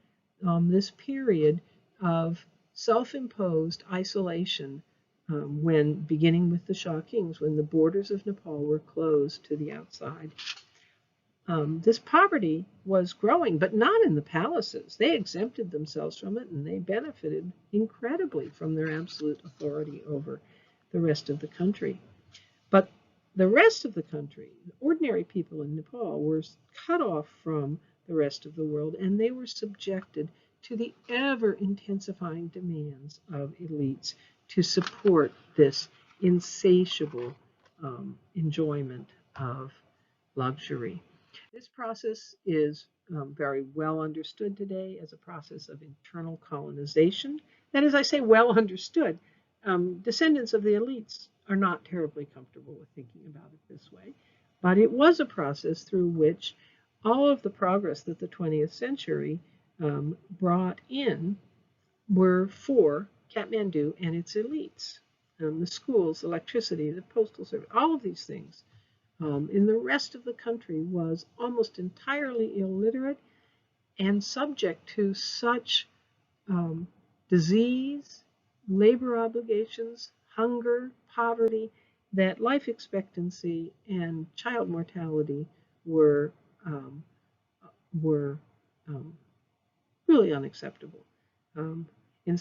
this period of self-imposed isolation, when beginning with the Shah kings, when the borders of Nepal were closed to the outside. This poverty was growing, but not in the palaces. They exempted themselves from it, and they benefited incredibly from their absolute authority over the rest of the country. But the rest of the country, ordinary people in Nepal, were cut off from the rest of the world, and they were subjected to the ever-intensifying demands of elites to support this insatiable enjoyment of luxury. This process is very well understood today as a process of internal colonization. That is, I say well understood. Descendants of the elites are not terribly comfortable with thinking about it this way, but it was a process through which all of the progress that the 20th century brought in were for Kathmandu and its elites. The schools, electricity, the postal service, all of these things in the rest of the country was almost entirely illiterate and subject to such disease, labor obligations, hunger, poverty, that life expectancy and child mortality were um, were um, really unacceptable. Um, in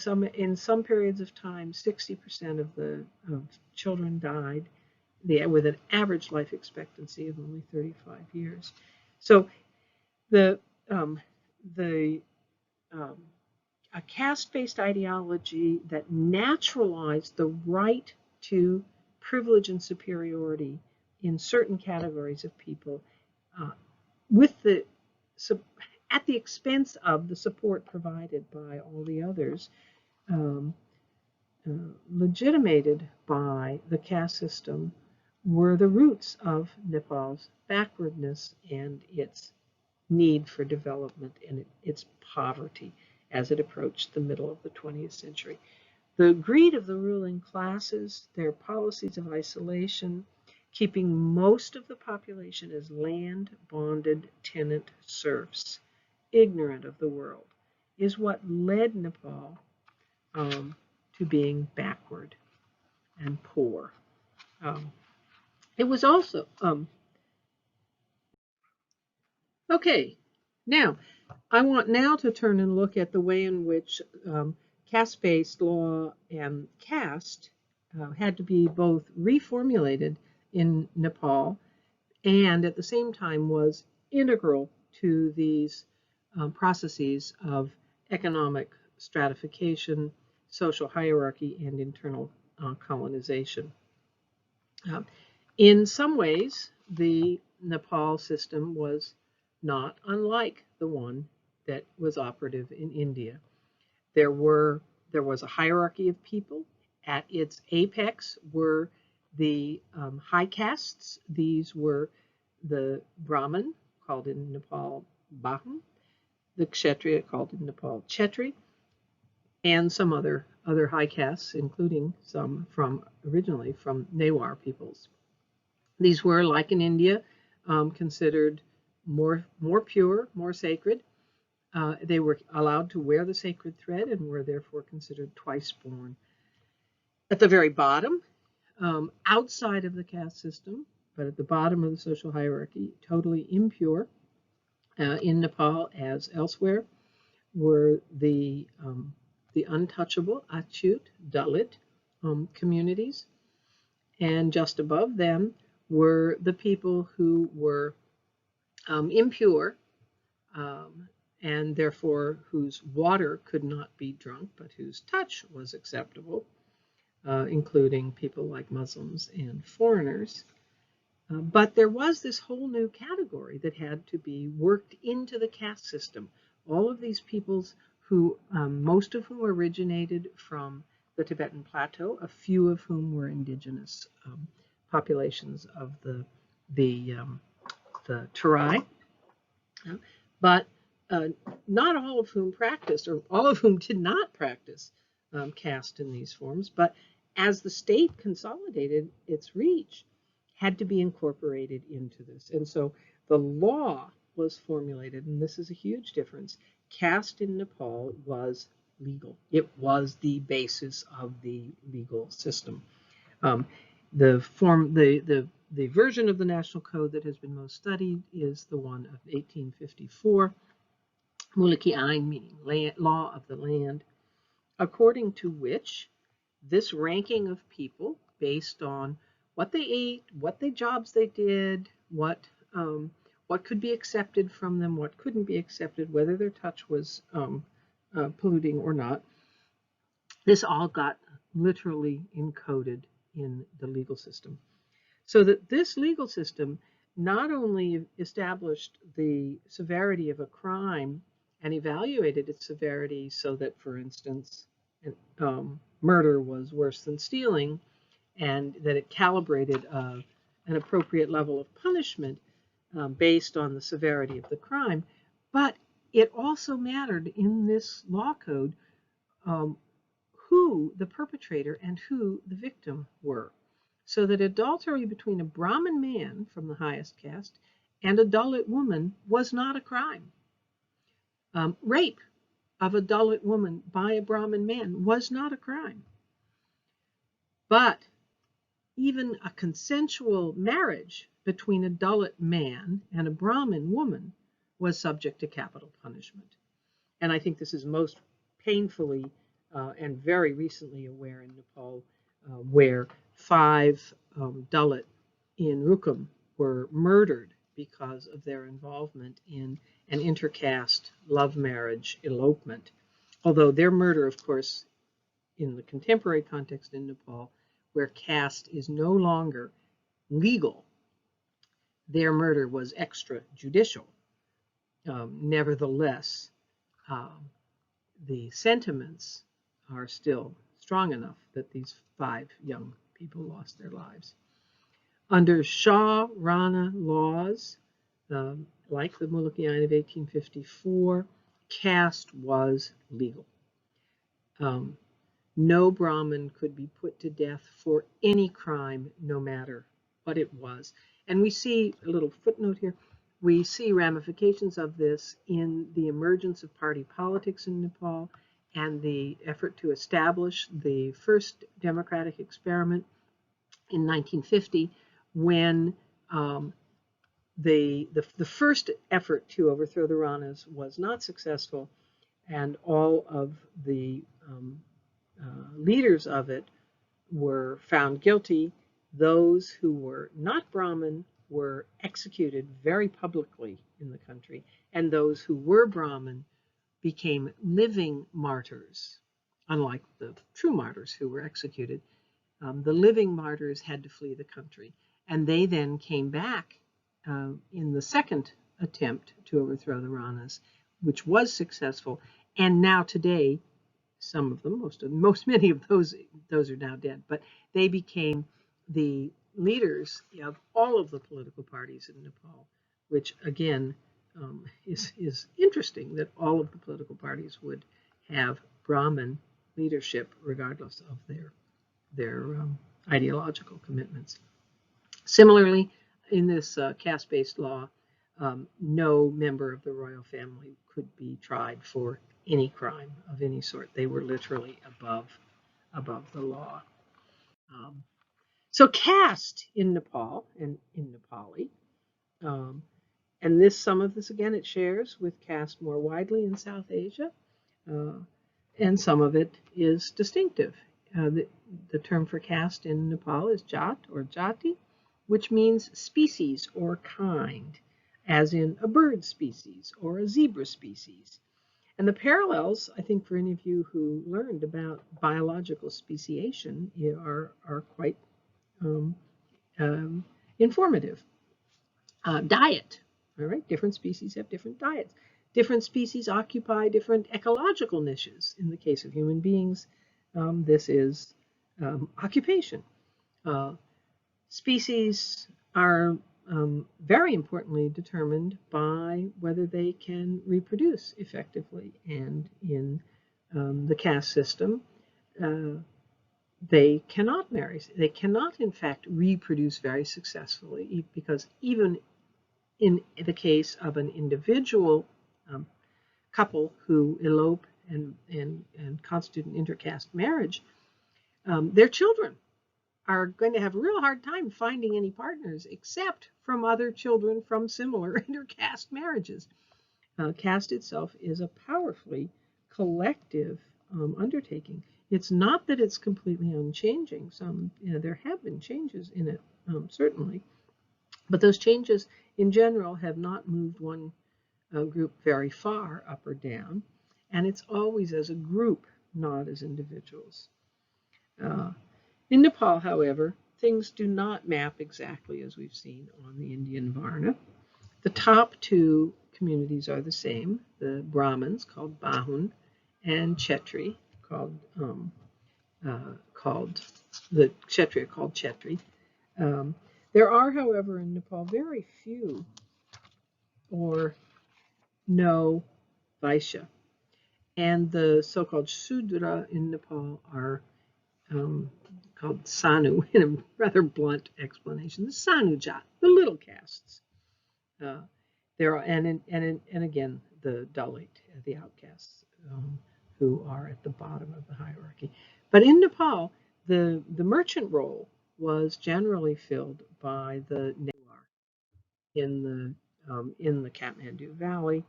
some periods of time, 60% of the of children died with an average life expectancy of only 35 years. So the um, the um, a caste-based ideology that naturalized the right to privilege and superiority in certain categories of people, uh, with the at the expense of the support provided by all the others, um, legitimated by the caste system, were the roots of Nepal's backwardness and its need for development and its poverty as it approached the middle of the 20th century. The greed of the ruling classes, their policies of isolation, keeping most of the population as land-bonded tenant serfs, ignorant of the world, is what led Nepal to being backward and poor. Um, it was also, okay, now I want now to turn and look at the way in which caste-based law and caste had to be both reformulated in Nepal and at the same time was integral to these processes of economic stratification, social hierarchy, and internal colonization. In some ways, the Nepal system was not unlike the one that was operative in India. There was a hierarchy of people. At its apex were the high castes. These were the Brahmin, called in Nepal Bahman, the Kshatriya, called in Nepal Chetri, and some other high castes, including some originally from Newar peoples. These were, like in India, considered more pure, more sacred. They were allowed to wear the sacred thread and were therefore considered twice born. At the very bottom, outside of the caste system, but at the bottom of the social hierarchy, totally impure, in Nepal as elsewhere, were the untouchable, Achut, Dalit communities. And just above them were the people who were impure, and therefore whose water could not be drunk, but whose touch was acceptable, including people like Muslims and foreigners. But there was this whole new category that had to be worked into the caste system. All of these peoples who, most of whom originated from the Tibetan Plateau, a few of whom were indigenous populations of the Terai, but not all of whom practiced, or all of whom did not practice caste in these forms. But as the state consolidated its reach, had to be incorporated into this. And so the law was formulated, and this is a huge difference. Caste in Nepal was legal. It was the basis of the legal system. The version of the National Code that has been most studied is the one of 1854, Muliki Ain, meaning law of the land, according to which this ranking of people based on what they ate, what jobs they did, what could be accepted from them, what couldn't be accepted, whether their touch was polluting or not. This all got literally encoded in the legal system. So that this legal system not only established the severity of a crime and evaluated its severity so that, for instance, murder was worse than stealing, and that it calibrated an appropriate level of punishment based on the severity of the crime, but it also mattered in this law code who the perpetrator and who the victim were. So that adultery between a Brahmin man from the highest caste and a Dalit woman was not a crime. Rape of a Dalit woman by a Brahmin man was not a crime. But even a consensual marriage between a Dalit man and a Brahmin woman was subject to capital punishment. And I think this is most painfully and very recently aware in Nepal, where 5 Dalit in Rukum were murdered because of their involvement in an intercaste love marriage elopement. Although their murder, of course, in the contemporary context in Nepal, where caste is no longer legal, their murder was extrajudicial. Nevertheless, the sentiments are still strong enough that these 5 young people lost their lives. Under Shah Rana laws, like the Muluk Ain of 1854, caste was legal. No Brahmin could be put to death for any crime, no matter what it was. And we see a little footnote here. We see ramifications of this in the emergence of party politics in Nepal and the effort to establish the first democratic experiment in 1950, when the first effort to overthrow the Ranas was not successful, and all of the leaders of it were found guilty. Those who were not Brahmin were executed very publicly in the country, and those who were Brahmin became living martyrs, unlike the true martyrs who were executed. The living martyrs had to flee the country, and they then came back in the second attempt to overthrow the Ranas, which was successful. And now today, some of them, many of those are now dead, but they became the leaders of all of the political parties in Nepal, which again is interesting that all of the political parties would have Brahmin leadership regardless of their ideological commitments. Similarly, in this caste-based law, no member of the royal family could be tried for any crime of any sort. They were literally above the law. So caste in Nepal and in Nepali, and some of this again it shares with caste more widely in South Asia, and some of it is distinctive. The term for caste in Nepal is jat or jati, which means species or kind, as in a bird species or a zebra species. And the parallels, I think, for any of you who learned about biological speciation are quite informative. Diet, all right, different species have different diets. Different species occupy different ecological niches. In the case of human beings, this is occupation. Species are very importantly determined by whether they can reproduce effectively. And in the caste system, they cannot marry. They cannot, in fact, reproduce very successfully, because even in the case of an individual couple who elope and constitute an intercaste marriage, their children are going to have a real hard time finding any partners except from other children from similar intercaste marriages. Caste itself is a powerfully collective undertaking. It's not that it's completely unchanging. There have been changes in it, certainly, but those changes in general have not moved one group very far up or down, and it's always as a group, not as individuals. In Nepal, however, things do not map exactly as we've seen on the Indian Varna. The top 2 communities are the same, the Brahmins, called Bahun, and Kshetri, called Kshetri. There are, however, in Nepal very few or no Vaishya, and the so-called Shudra in Nepal are called Sanu, in a rather blunt explanation. The Sanujat, the little castes. There are, and again, the Dalit, the outcasts, who are at the bottom of the hierarchy. But in Nepal, the merchant role was generally filled by the Newar in the Kathmandu Valley,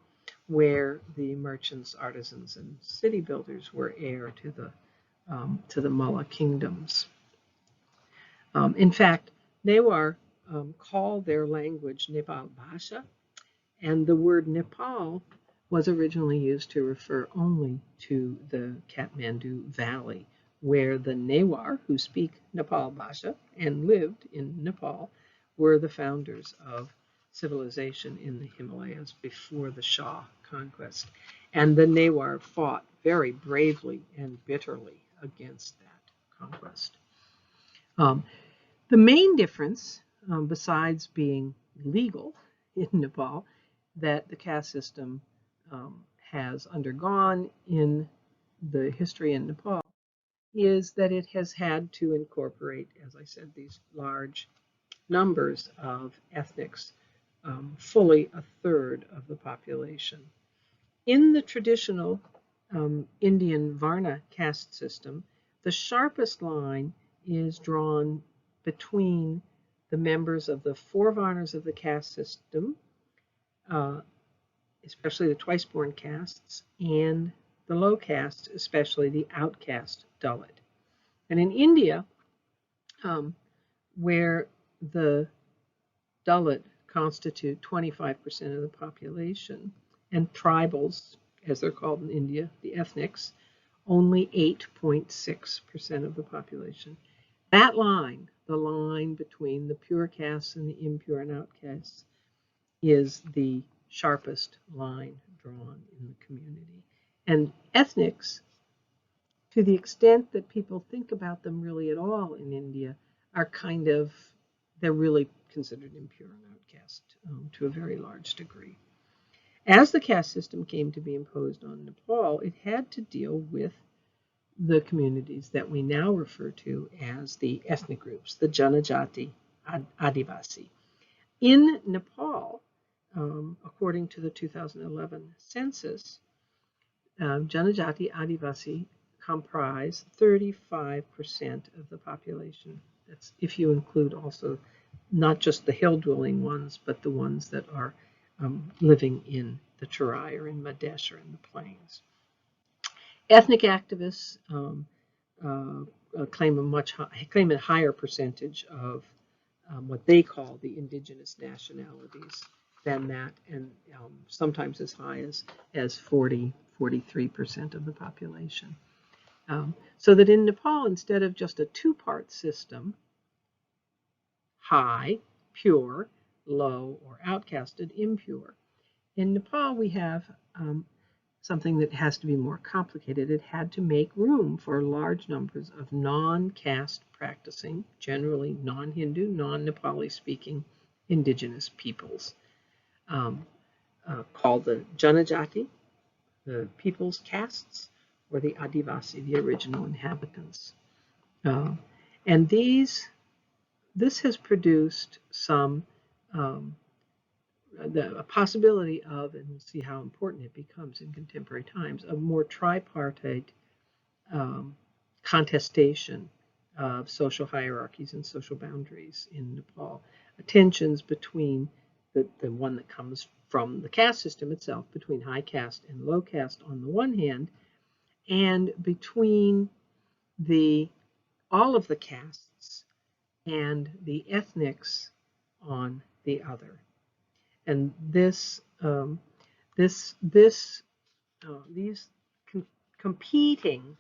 where the merchants, artisans, and city builders were heir to the Mullah kingdoms. In fact, Newar call their language Nepal Bhasha, and the word Nepal was originally used to refer only to the Kathmandu Valley, where the Newar, who speak Nepal Bhasha and lived in Nepal, were the founders of civilization in the Himalayas before the Shah conquest. And the Newar fought very bravely and bitterly against that conquest. The main difference, besides being legal in Nepal, that the caste system has undergone in the history in Nepal is that it has had to incorporate, as I said, these large numbers of ethnics, fully a third of the population. In the traditional Indian Varna caste system, the sharpest line is drawn between the members of the four Varnas of the caste system, especially the twice-born castes, and the low caste, especially the outcast Dalit. And in India, where the Dalit constitute 25% of the population, and tribals, as they're called in India, the ethnics, only 8.6% of the population. That line, the line between the pure castes and the impure and outcasts, is the sharpest line drawn in the community. And ethnics, to the extent that people think about them really at all in India, are they're really considered impure and outcast to a very large degree. As the caste system came to be imposed on Nepal, it had to deal with the communities that we now refer to as the ethnic groups, the Janajati, Adivasi. In Nepal, according to the 2011 census, Janajati Adivasi comprise 35% of the population. That's if you include also not just the hill-dwelling ones, but the ones that are living in the Terai or in Madesh or in the plains. Ethnic activists claim a higher percentage of what they call the indigenous nationalities than that, and sometimes as high as 43% of the population. So that in Nepal, instead of just a two-part system, high, pure, low, or outcasted, impure, in Nepal we have something that has to be more complicated. It had to make room for large numbers of non-caste practicing, generally non-Hindu, non-Nepali speaking indigenous peoples, called the Janajati, the people's castes, or the Adivasi, the original inhabitants. And this has produced some a possibility of, and we'll see how important it becomes in contemporary times, a more tripartite contestation of social hierarchies and social boundaries in Nepal. Tensions between the one that comes from the caste system itself, between high caste and low caste on the one hand, and between all of the castes and the ethnics on the other. And these competing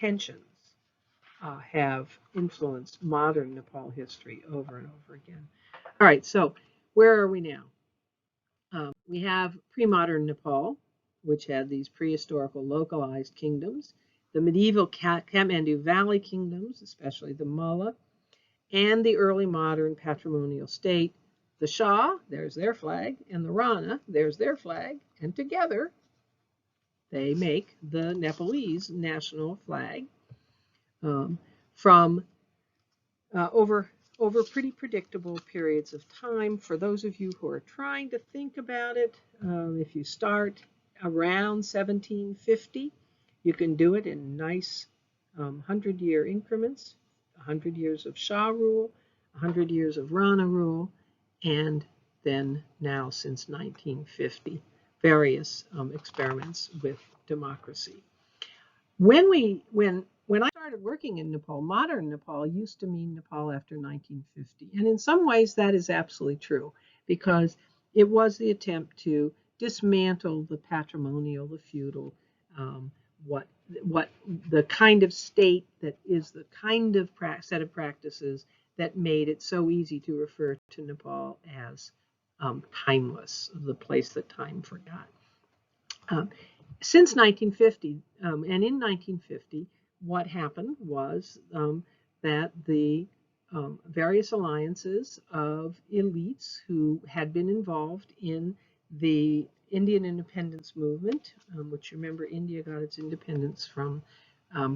tensions have influenced modern Nepal history over and over again. All right, so where are we now? We have pre-modern Nepal, which had these prehistorical localized kingdoms, the medieval Kathmandu Valley kingdoms, especially the Mullah, and the early modern patrimonial state. The Shah, there's their flag, and the Rana, there's their flag, and together they make the Nepalese national flag from over pretty predictable periods of time. For those of you who are trying to think about it, if you start around 1750, you can do it in nice 100-year increments, 100 years of Shah rule, 100 years of Rana rule, and then now since 1950, various experiments with democracy. When I started working in Nepal, modern Nepal used to mean Nepal after 1950. And in some ways that is absolutely true, because it was the attempt to dismantle the patrimonial, the feudal, what the kind of state that is the kind of set of practices that made it so easy to refer to Nepal as timeless, the place that time forgot. Since 1950, and in 1950, what happened was that the various alliances of elites who had been involved in the Indian independence movement, which, remember, India got its independence from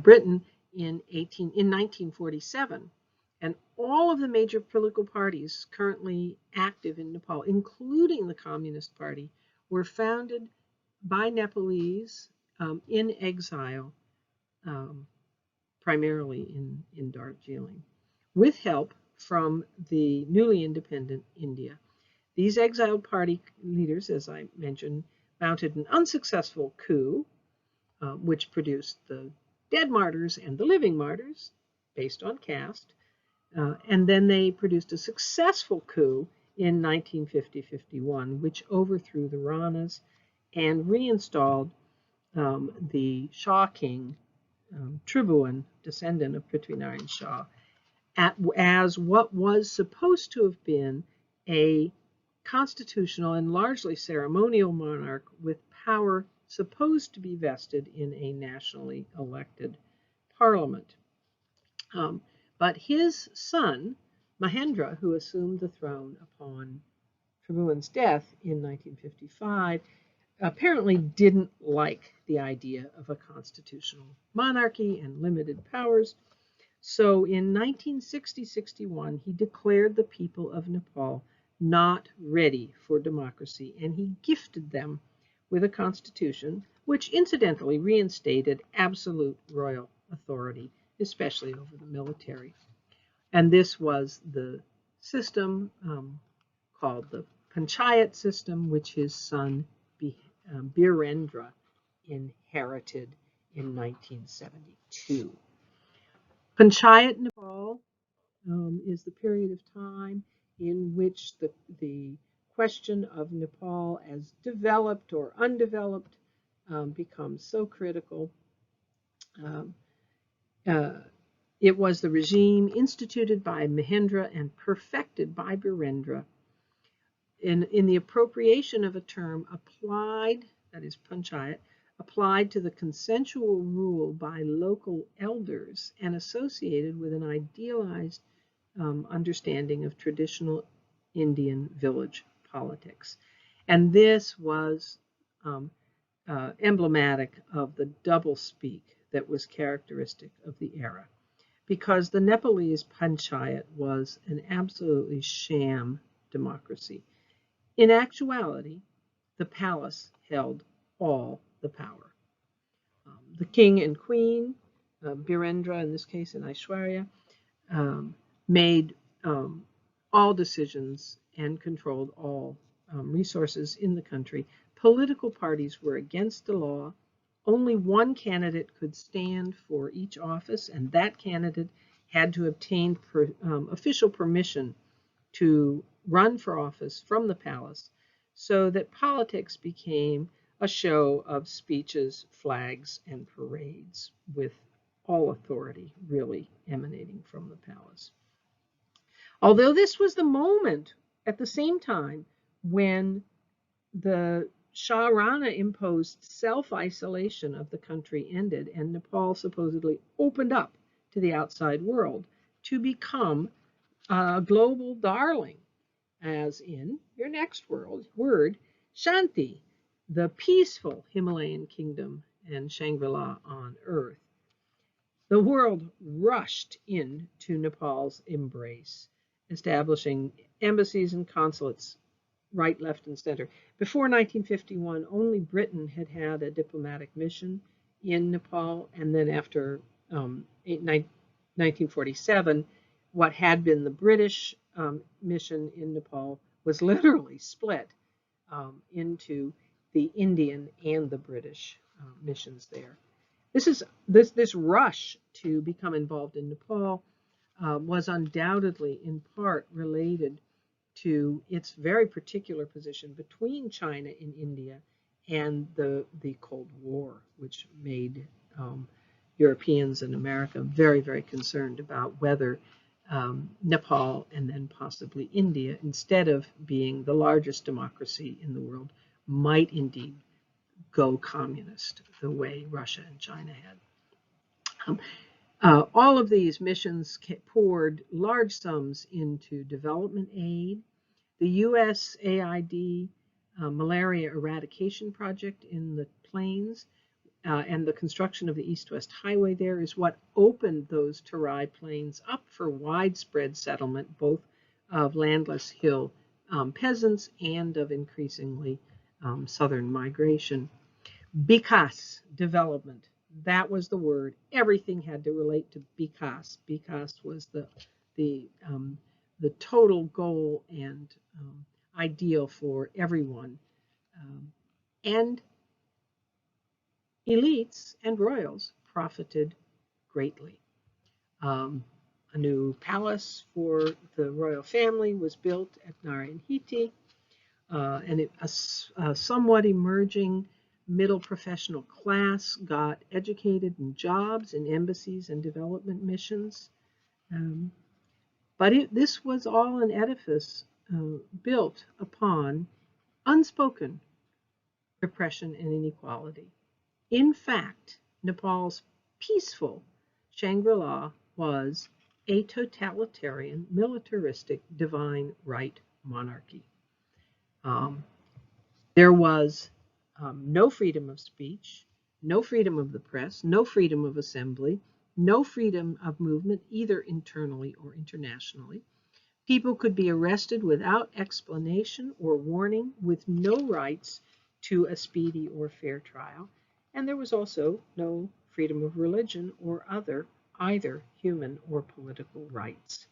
Britain in 1947. And all of the major political parties currently active in Nepal, including the Communist Party, were founded by Nepalese in exile, primarily in Darjeeling, with help from the newly independent India. These exiled party leaders, as I mentioned, mounted an unsuccessful coup, which produced the dead martyrs and the living martyrs, based on caste. And then they produced a successful coup in 1950-51, which overthrew the Ranas and reinstalled the Shah king, Tribhuvan, descendant of Prithvinarayan Shah, as what was supposed to have been a constitutional and largely ceremonial monarch with power supposed to be vested in a nationally elected parliament. But his son, Mahendra, who assumed the throne upon Tribhuvan's death in 1955, apparently didn't like the idea of a constitutional monarchy and limited powers. So in 1960-61, he declared the people of Nepal not ready for democracy, and he gifted them with a constitution, which incidentally reinstated absolute royal authority, especially over the military. And this was the system called the Panchayat system, which his son Birendra inherited in 1972. Panchayat Nepal is the period of time in which the question of Nepal as developed or undeveloped becomes so critical. It was the regime instituted by Mahendra and perfected by Birendra in the appropriation of a term applied, that is Panchayat, applied to the consensual rule by local elders and associated with an idealized understanding of traditional Indian village politics. And this was emblematic of the doublespeak that was characteristic of the era, because the Nepalese Panchayat was an absolutely sham democracy. In actuality, the palace held all the power. The king and queen, Birendra in this case, and Aishwarya, made all decisions and controlled all resources in the country. Political parties were against the law. Only one candidate could stand for each office, and that candidate had to obtain official permission to run for office from the palace, so that politics became a show of speeches, flags, and parades, with all authority really emanating from the palace. Although this was the moment at the same time when the Shah Rana imposed self-isolation of the country ended and Nepal supposedly opened up to the outside world to become a global darling, as in your next word, Shanti, the peaceful Himalayan kingdom and Shangri-La on earth. The world rushed into Nepal's embrace, establishing embassies and consulates right, left, and center. Before 1951, only Britain had had a diplomatic mission in Nepal, and then after 1947, what had been the British mission in Nepal was literally split into the Indian and the British missions there. This rush to become involved in Nepal was undoubtedly in part related to its very particular position between China and India and the Cold War, which made Europeans and America very, very concerned about whether Nepal and then possibly India, instead of being the largest democracy in the world, might indeed go communist the way Russia and China had. All of these missions poured large sums into development aid. The USAID malaria eradication project in the plains and the construction of the East-West Highway there is what opened those Terai plains up for widespread settlement, both of landless hill peasants and of increasingly southern migration. Bikas, development, that was the word. Everything had to relate to Bikas. Bikas was the total goal and ideal for everyone. And elites and royals profited greatly. A new palace for the royal family was built at Narayanhiti, and a somewhat emerging middle professional class got educated in jobs in embassies and development missions. But this was all an edifice built upon unspoken repression and inequality. In fact, Nepal's peaceful Shangri-La was a totalitarian, militaristic, divine right monarchy. There was no freedom of speech, no freedom of the press, no freedom of assembly, no freedom of movement, either internally or internationally. People could be arrested without explanation or warning, with no rights to a speedy or fair trial. And there was also no freedom of religion or either human or political rights.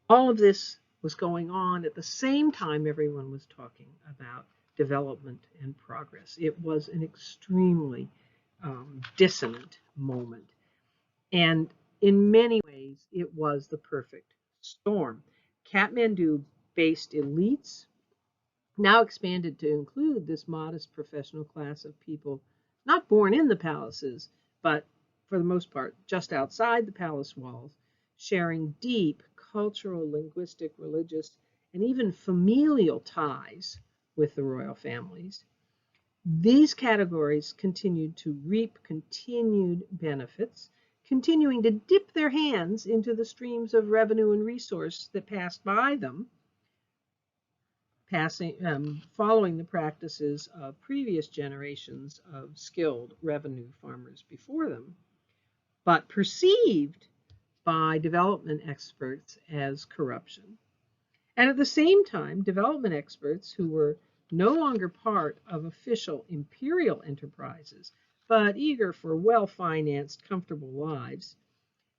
All of this was going on at the same time everyone was talking about development and progress. It was an extremely dissonant moment. And in many ways, it was the perfect storm. Kathmandu-based elites now expanded to include this modest professional class of people not born in the palaces, but for the most part just outside the palace walls, sharing deep cultural, linguistic, religious, and even familial ties with the royal families. These categories continued to reap continued benefits, continuing to dip their hands into the streams of revenue and resource that passed by them, following the practices of previous generations of skilled revenue farmers before them, but perceived by development experts as corruption. And at the same time, development experts who were no longer part of official imperial enterprises, but eager for well-financed, comfortable lives,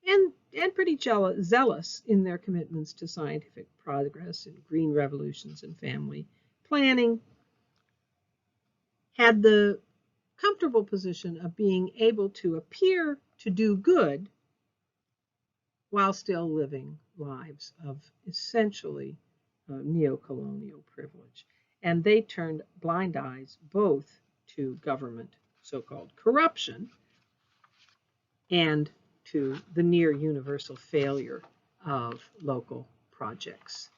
and pretty zealous in their commitments to scientific progress and green revolutions and family planning, had the comfortable position of being able to appear to do good while still living lives of essentially neo-colonial privilege. And they turned blind eyes both to government so-called corruption and to the near universal failure of local projects.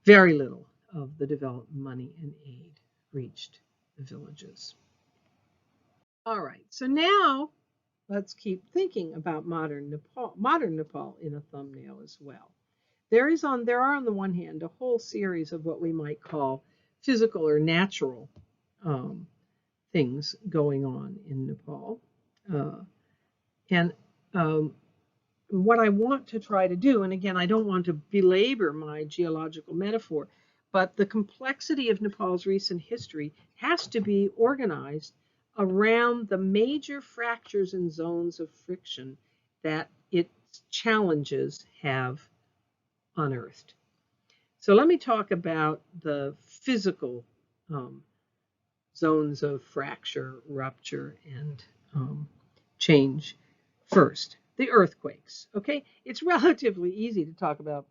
Very little of the development money and aid reached the villages. All right, so now let's keep thinking about modern Nepal in a thumbnail as well. There are on the one hand a whole series of what we might call physical or natural things going on in Nepal. What I want to try to do, and again, I don't want to belabor my geological metaphor, but the complexity of Nepal's recent history has to be organized around the major fractures and zones of friction that its challenges have unearthed. So let me talk about the physical zones of fracture, rupture, and change first. The earthquakes. Okay, it's relatively easy to talk about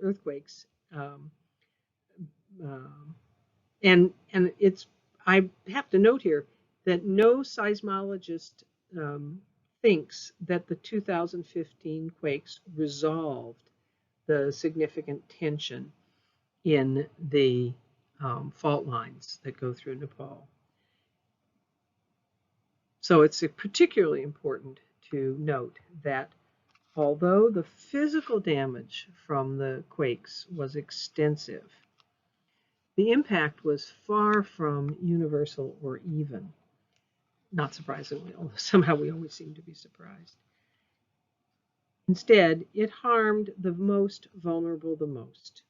earthquakes, and it's. I have to note here that no seismologist thinks that the 2015 quakes resolved the significant tension in the fault lines that go through Nepal. So it's particularly important to note that although the physical damage from the quakes was extensive, the impact was far from universal or even. Not surprisingly, although somehow we always seem to be surprised. Instead, it harmed the most vulnerable the most.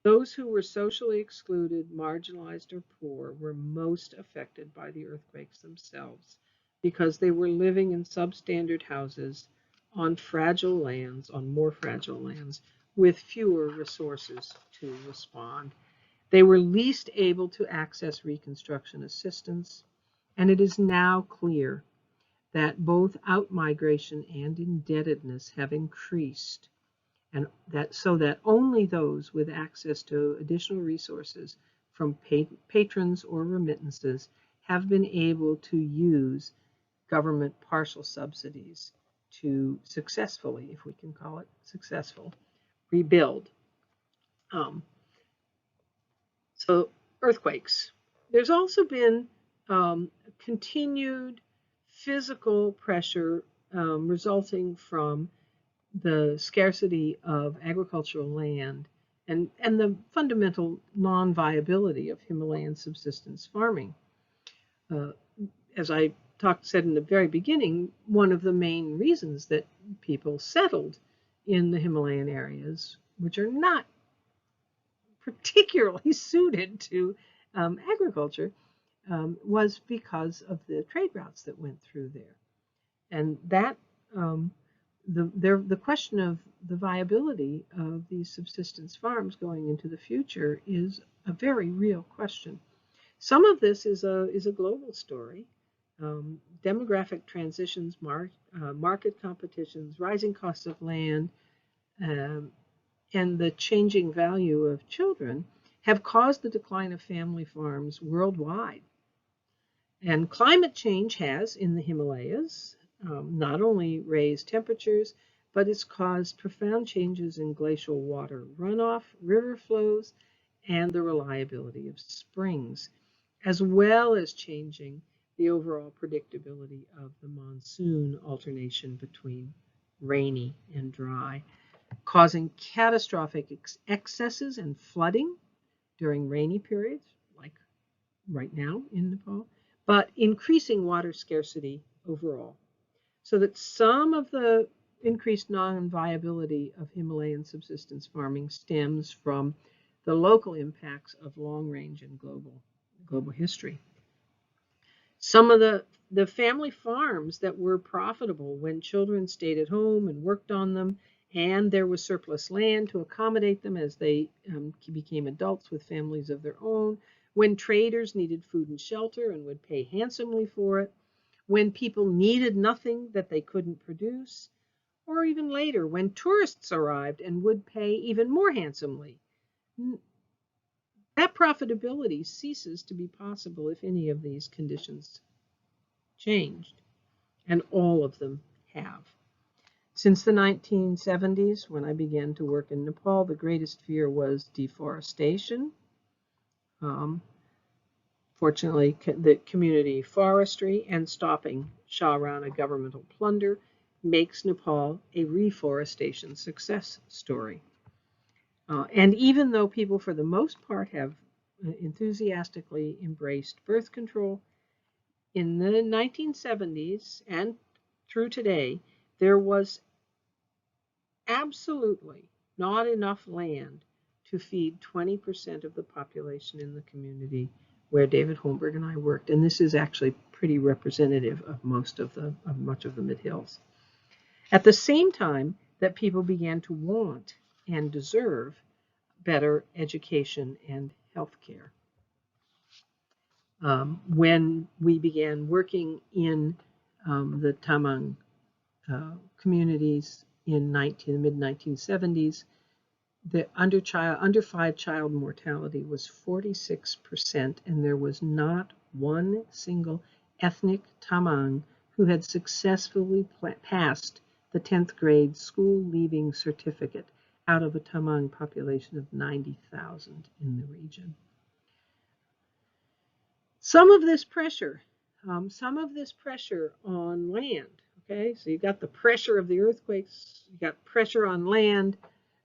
Those who were socially excluded, marginalized, or poor were most affected by the earthquakes themselves because they were living in substandard houses on fragile lands, on more fragile lands, with fewer resources to respond. They were least able to access reconstruction assistance, and it is now clear that both outmigration and indebtedness have increased, and that only those with access to additional resources from patrons or remittances have been able to use government partial subsidies to successfully, if we can call it successful, rebuild. So earthquakes. There's also been continued physical pressure resulting from the scarcity of agricultural land and the fundamental non-viability of Himalayan subsistence farming. As I said in the very beginning, one of the main reasons that people settled in the Himalayan areas, which are not particularly suited to agriculture, was because of the trade routes that went through there. And that the question of the viability of these subsistence farms going into the future is a very real question. Some of this is a global story. Demographic transitions, market competitions, rising costs of land, and the changing value of children have caused the decline of family farms worldwide. And climate change has, in the Himalayas, not only raised temperatures, but it's caused profound changes in glacial water runoff, river flows, and the reliability of springs, as well as changing the overall predictability of the monsoon alternation between rainy and dry, causing catastrophic excesses and flooding during rainy periods, like right now in Nepal, but increasing water scarcity overall. So that some of the increased non-viability of Himalayan subsistence farming stems from the local impacts of long-range and global history. Some of the family farms that were profitable when children stayed at home and worked on them, and there was surplus land to accommodate them as they became adults with families of their own, when traders needed food and shelter and would pay handsomely for it, when people needed nothing that they couldn't produce, or even later when tourists arrived and would pay even more handsomely. That profitability ceases to be possible if any of these conditions changed, and all of them have. Since the 1970s, when I began to work in Nepal, the greatest fear was deforestation. Fortunately, the community forestry and stopping Shah Rana governmental plunder makes Nepal a reforestation success story. And even though people, for the most part, have enthusiastically embraced birth control, in the 1970s and through today, there was absolutely not enough land to feed 20% of the population in the community where David Holmberg and I worked, and this is actually pretty representative of much of the mid-hills. At the same time that people began to want and deserve better education and health care. When we began working in the Tamang communities in the mid-1970s, the under 5 child mortality was 46%, and there was not one single ethnic Tamang who had successfully passed the 10th grade school leaving certificate out of a Tamang population of 90,000 in the region. Some of this pressure on land, okay, so you got the pressure of the earthquakes, you got pressure on land.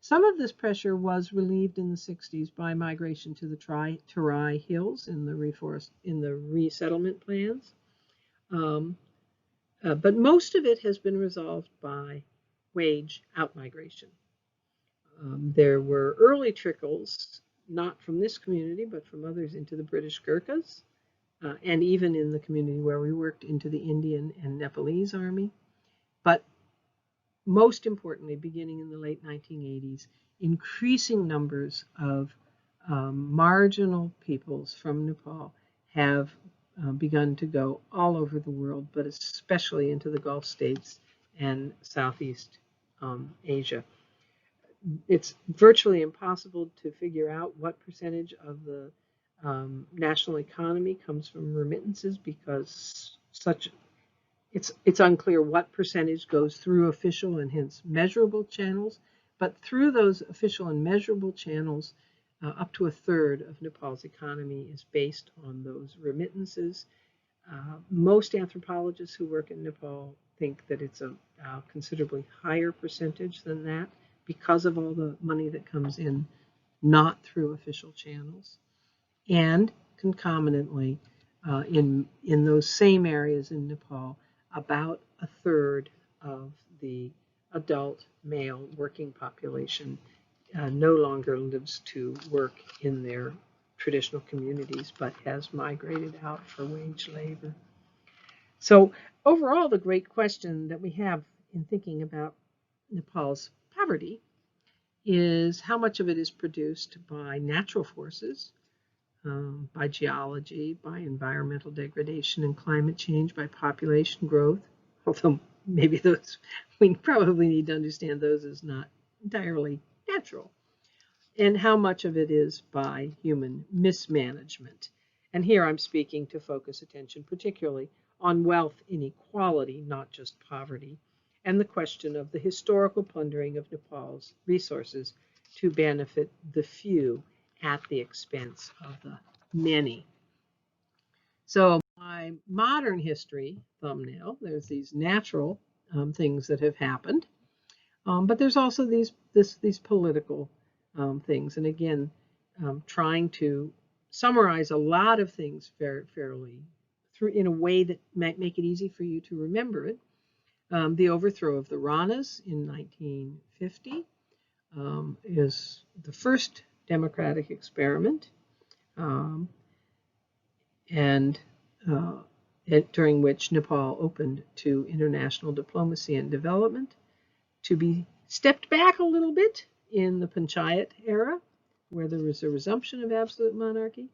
Some of this pressure was relieved in the 60s by migration to the Terai Hills in the resettlement plans. But most of it has been resolved by wage outmigration. There were early trickles, not from this community, but from others into the British Gurkhas, and even in the community where we worked into the Indian and Nepalese army. But most importantly, beginning in the late 1980s, increasing numbers of marginal peoples from Nepal have begun to go all over the world, but especially into the Gulf states and Southeast Asia. It's virtually impossible to figure out what percentage of the national economy comes from remittances, because it's unclear what percentage goes through official and hence measurable channels, but through those official and measurable channels, up to a third of Nepal's economy is based on those remittances. Most anthropologists who work in Nepal think that it's a considerably higher percentage than that because of all the money that comes in not through official channels. And concomitantly, in those same areas in Nepal, about a third of the adult male working population no longer lives to work in their traditional communities, but has migrated out for wage labor. So overall, the great question that we have in thinking about Nepal's poverty is how much of it is produced by natural forces, by geology, by environmental degradation and climate change, by population growth, although maybe those, we probably need to understand those as not entirely natural, and how much of it is by human mismanagement. And here I'm speaking to focus attention particularly on wealth inequality, not just poverty, and the question of the historical plundering of Nepal's resources to benefit the few at the expense of the many. So my modern history thumbnail, there's these natural things that have happened, but there's also these political things. And again, trying to summarize a lot of things fairly through in a way that might make it easy for you to remember it. The overthrow of the Ranas in 1950 is the first democratic experiment, during which Nepal opened to international diplomacy and development, to be stepped back a little bit in the Panchayat era, where there was a resumption of absolute monarchy.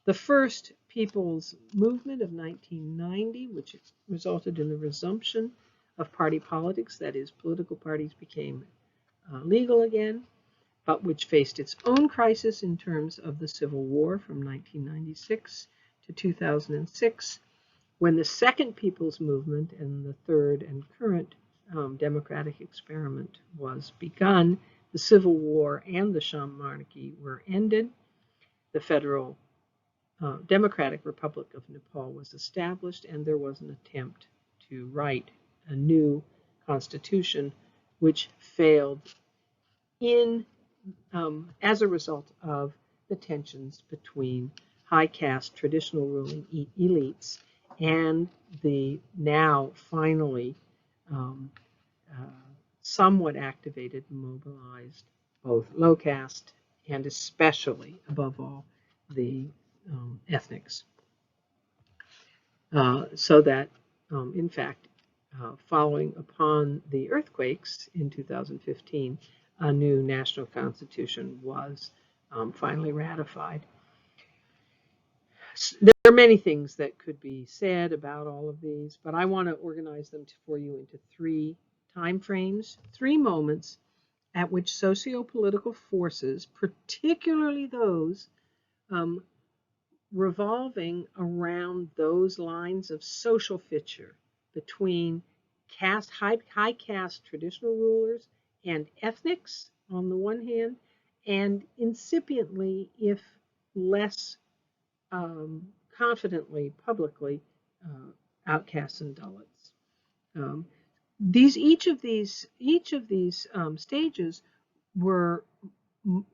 The first people's movement of 1990, which resulted in the resumption of party politics, that is, political parties became legal again, but which faced its own crisis in terms of the Civil War from 1996 to 2006, when the second people's movement and the third and current democratic experiment was begun. The Civil War and the Sham monarchy were ended. The Federal Democratic Republic of Nepal was established, and there was an attempt to write a new constitution, which failed as a result of the tensions between high caste traditional ruling elites and the now finally somewhat activated and mobilized both low caste and especially, above all, the ethnics. So that, in fact, following upon the earthquakes in 2015, a new national constitution was finally ratified. There are many things that could be said about all of these, but I want to organize them for you into 3 time frames, 3 moments at which socio-political forces, particularly those revolving around those lines of social fissure between high caste traditional rulers and ethnics on the one hand, and incipiently, if less confidently, publicly, outcasts and Dalits. Each of these stages were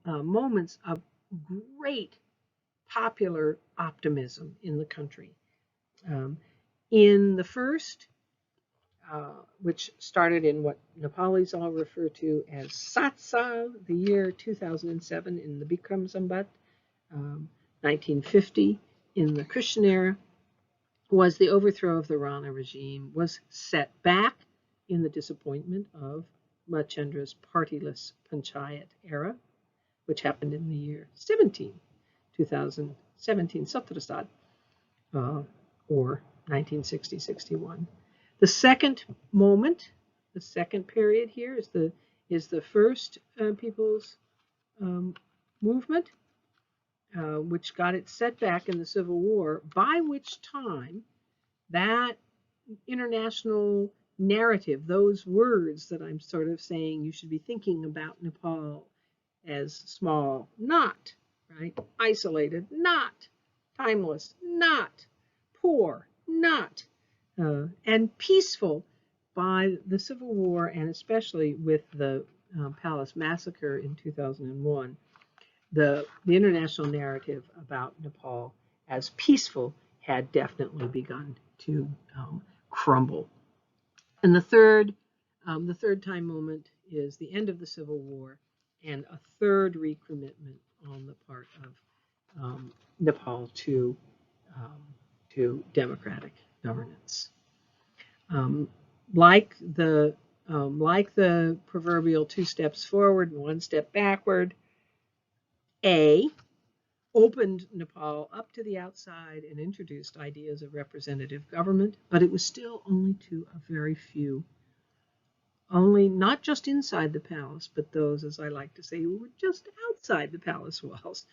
moments of great popular optimism in the country. In the first, which started in what Nepalese all refer to as Satsal, the year 2007 in the Bikram Sambat, 1950 in the Christian era, was the overthrow of the Rana regime, was set back in the disappointment of Machendra's partyless panchayat era, which happened in the year 2017, Satrasad, or 1960-61. The second moment, the second period here is the first people's movement, which got its setback in the Civil War, by which time that international narrative, those words that I'm sort of saying you should be thinking about Nepal as small, not, right? Isolated, not. Timeless, not. Poor, not. And peaceful by the Civil War, and especially with the Palace Massacre in 2001. The international narrative about Nepal as peaceful had definitely begun to crumble. And the third time moment is the end of the Civil War and a third recommitment on the part of Nepal to democratic governance. Like the proverbial 2 steps forward and 1 step backward, opened Nepal up to the outside and introduced ideas of representative government, but it was still only to a very few. Only not just inside the palace, but those, as I like to say, who were just outside the palace walls,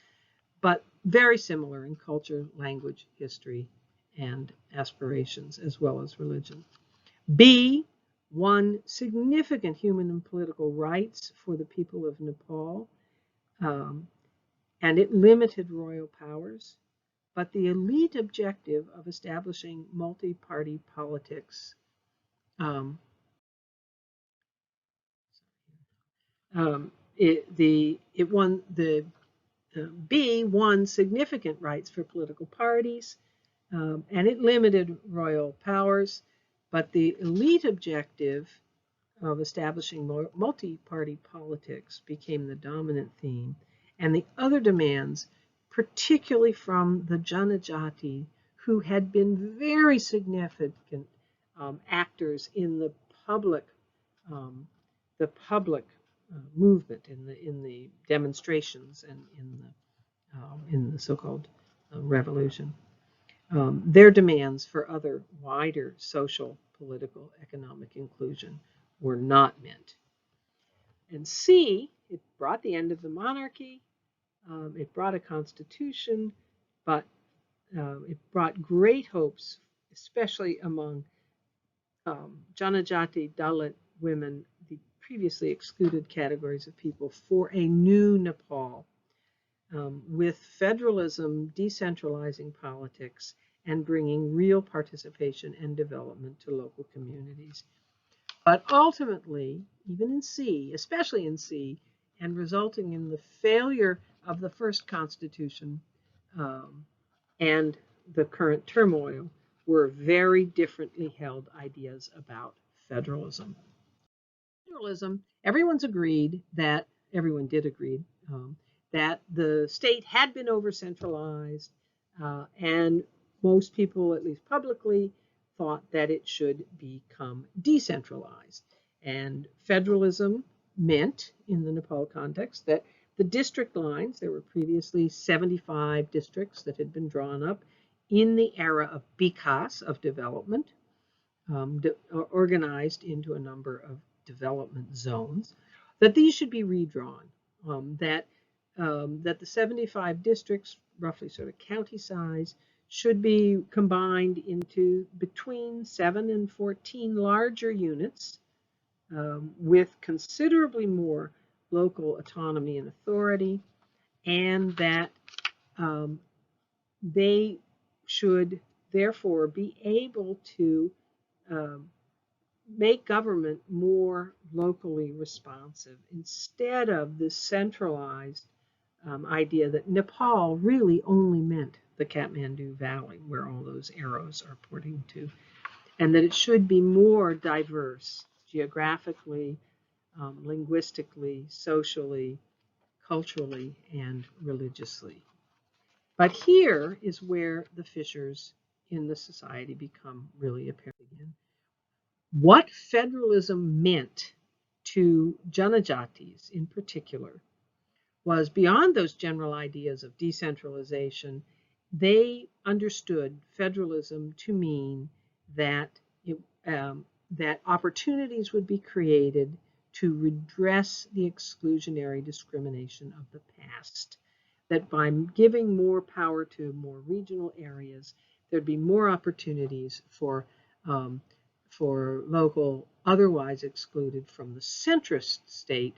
but very similar in culture, language, history, and aspirations, as well as religion. B, won significant human and political rights for the people of Nepal, and it limited royal powers, but the elite objective of establishing multi-party politics B won significant rights for political parties, and it limited royal powers, but the elite objective of establishing multi-party politics became the dominant theme, and the other demands, particularly from the Janajati, who had been very significant actors in the public movement, in the demonstrations and in the so-called revolution. Their demands for other wider social, political, economic inclusion were not met. And C, it brought the end of the monarchy. It brought a constitution, but it brought great hopes, especially among Janajati, Dalit women, the previously excluded categories of people, for a new Nepal, with federalism decentralizing politics and bringing real participation and development to local communities. But ultimately, even in C, especially in C, and resulting in the failure of the first constitution and the current turmoil, were very differently held ideas about federalism. Federalism, everyone did agree that the state had been over-centralized, And most people, at least publicly, thought that it should become decentralized. And federalism meant, in the Nepal context, that the district lines, there were previously 75 districts that had been drawn up in the era of Bikas, of development, organized into a number of development zones, that these should be redrawn, that the 75 districts, roughly sort of county size, should be combined into between 7 and 14 larger units with considerably more local autonomy and authority, and that they should therefore be able to make government more locally responsive instead of this centralized idea that Nepal really only meant the Kathmandu Valley, where all those arrows are pointing to, and that it should be more diverse geographically, linguistically, socially, culturally, and religiously. But here is where the fissures in the society become really apparent again. What federalism meant to Janajatis in particular was beyond those general ideas of decentralization. They understood federalism to mean that that opportunities would be created to redress the exclusionary discrimination of the past. That by giving more power to more regional areas, there'd be more opportunities for local, otherwise excluded from the centrist state,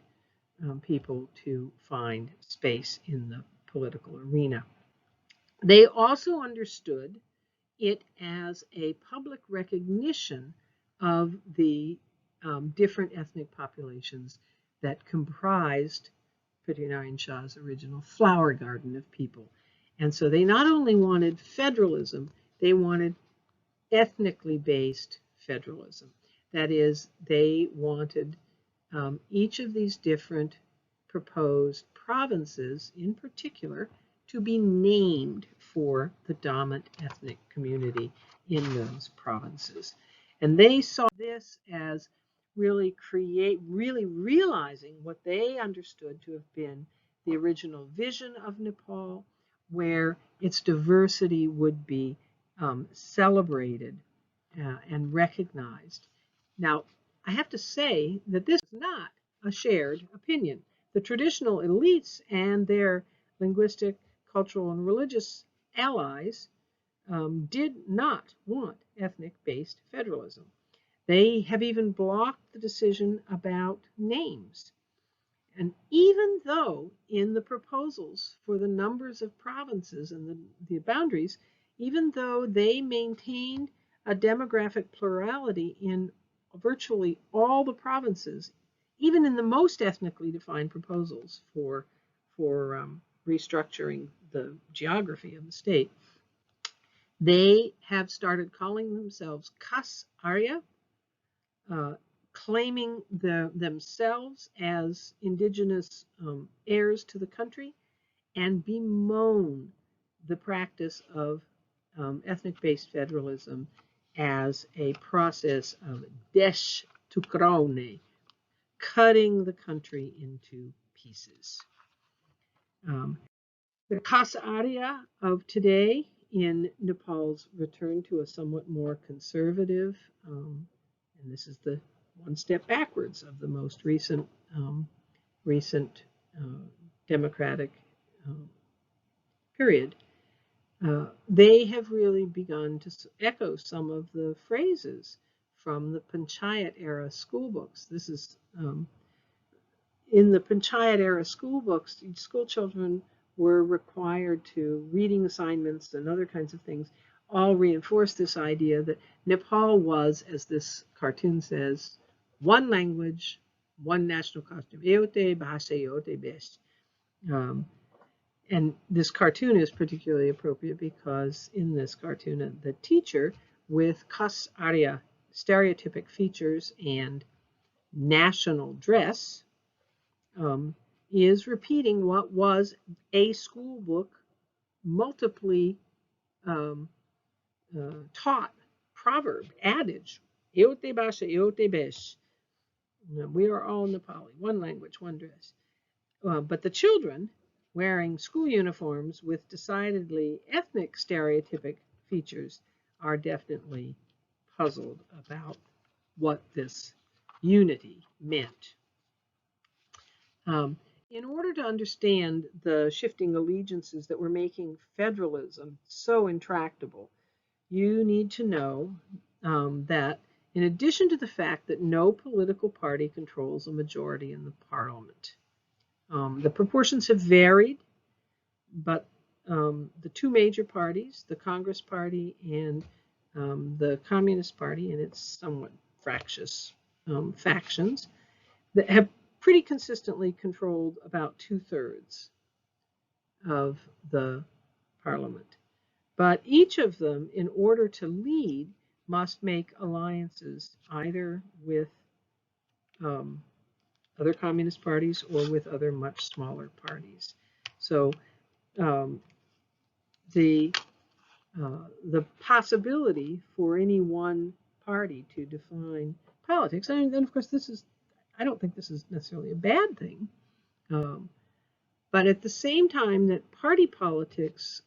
people to find space in the political arena. They also understood it as a public recognition of the different ethnic populations that comprised Prithviraj Shah's original flower garden of people. And so they not only wanted federalism, they wanted ethnically based federalism. That is, they wanted each of these different proposed provinces in particular to be named for the dominant ethnic community in those provinces. And they saw this as really realizing what they understood to have been the original vision of Nepal, where its diversity would be celebrated and recognized. Now, I have to say that this is not a shared opinion. The traditional elites and their linguistic, cultural, and religious allies did not want ethnic-based federalism. They have even blocked the decision about names. And even though in the proposals for the numbers of provinces and the boundaries, even though they maintained a demographic plurality in virtually all the provinces, even in the most ethnically defined proposals for restructuring the geography of the state, they have started calling themselves Khas-Arya, claiming themselves as indigenous heirs to the country, and bemoan the practice of ethnic-based federalism as a process of desh-tukrone, cutting the country into pieces. The Khas-Arya of today in Nepal's return to a somewhat more conservative, and this is the one step backwards of the most recent democratic period, they have really begun to echo some of the phrases from the Panchayat era school books. This is in the Panchayat era school books, school children were required to reading assignments and other kinds of things all reinforce this idea that Nepal was, as this cartoon says, one language, one national costume. Eote bhasha eote best. And this cartoon is particularly appropriate because in this cartoon, the teacher with Khas-Arya stereotypic features and national dress is repeating what was a school book multiply um, taught proverb, adage, Eote Basha, Eote Besh. We are all Nepali, one language, one dress. But the children, wearing school uniforms with decidedly ethnic stereotypic features, are definitely puzzled about what this unity meant. In order to understand the shifting allegiances that were making federalism so intractable, you need to know that in addition to the fact that no political party controls a majority in the parliament, the proportions have varied, but the two major parties, the Congress Party and the Communist Party and its somewhat fractious factions, that have pretty consistently controlled about 2/3 of the parliament. But each of them, in order to lead, must make alliances either with other communist parties or with other much smaller parties. So um, the possibility for any one party to define politics, and of course I don't think this is necessarily a bad thing, but at the same time that party politics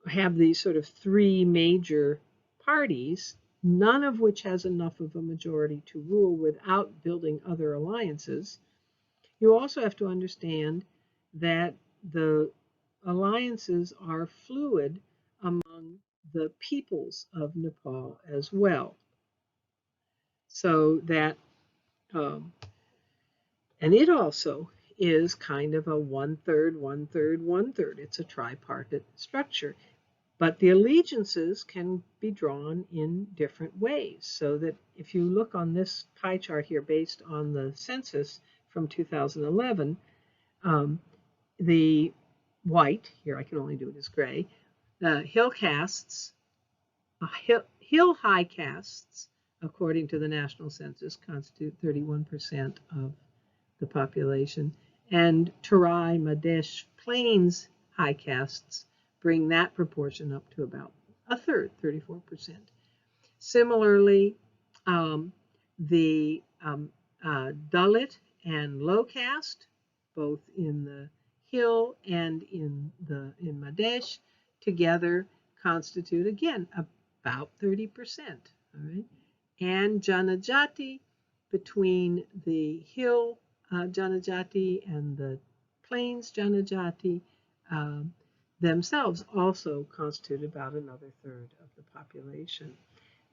have these sort of three major parties, none of which has enough of a majority to rule without building other alliances. You also have to understand that the alliances are fluid among the peoples of Nepal as well. So that, and it also is kind of a 1/3, 1/3, 1/3. It's a tripartite structure. But the allegiances can be drawn in different ways. So that if you look on this pie chart here based on the census from 2011, the white, here I can only do it as gray, hill castes, hill high castes, according to the national census, constitute 31% of the population, and Terai Madesh plains high castes bring that proportion up to about 1/3, 34%. Similarly, the Dalit and low caste, both in the hill and in Madesh, together constitute again about 30%. All right, and Janajati, between the hill Janajati and the plains Janajati, themselves also constitute about another 1/3 of the population.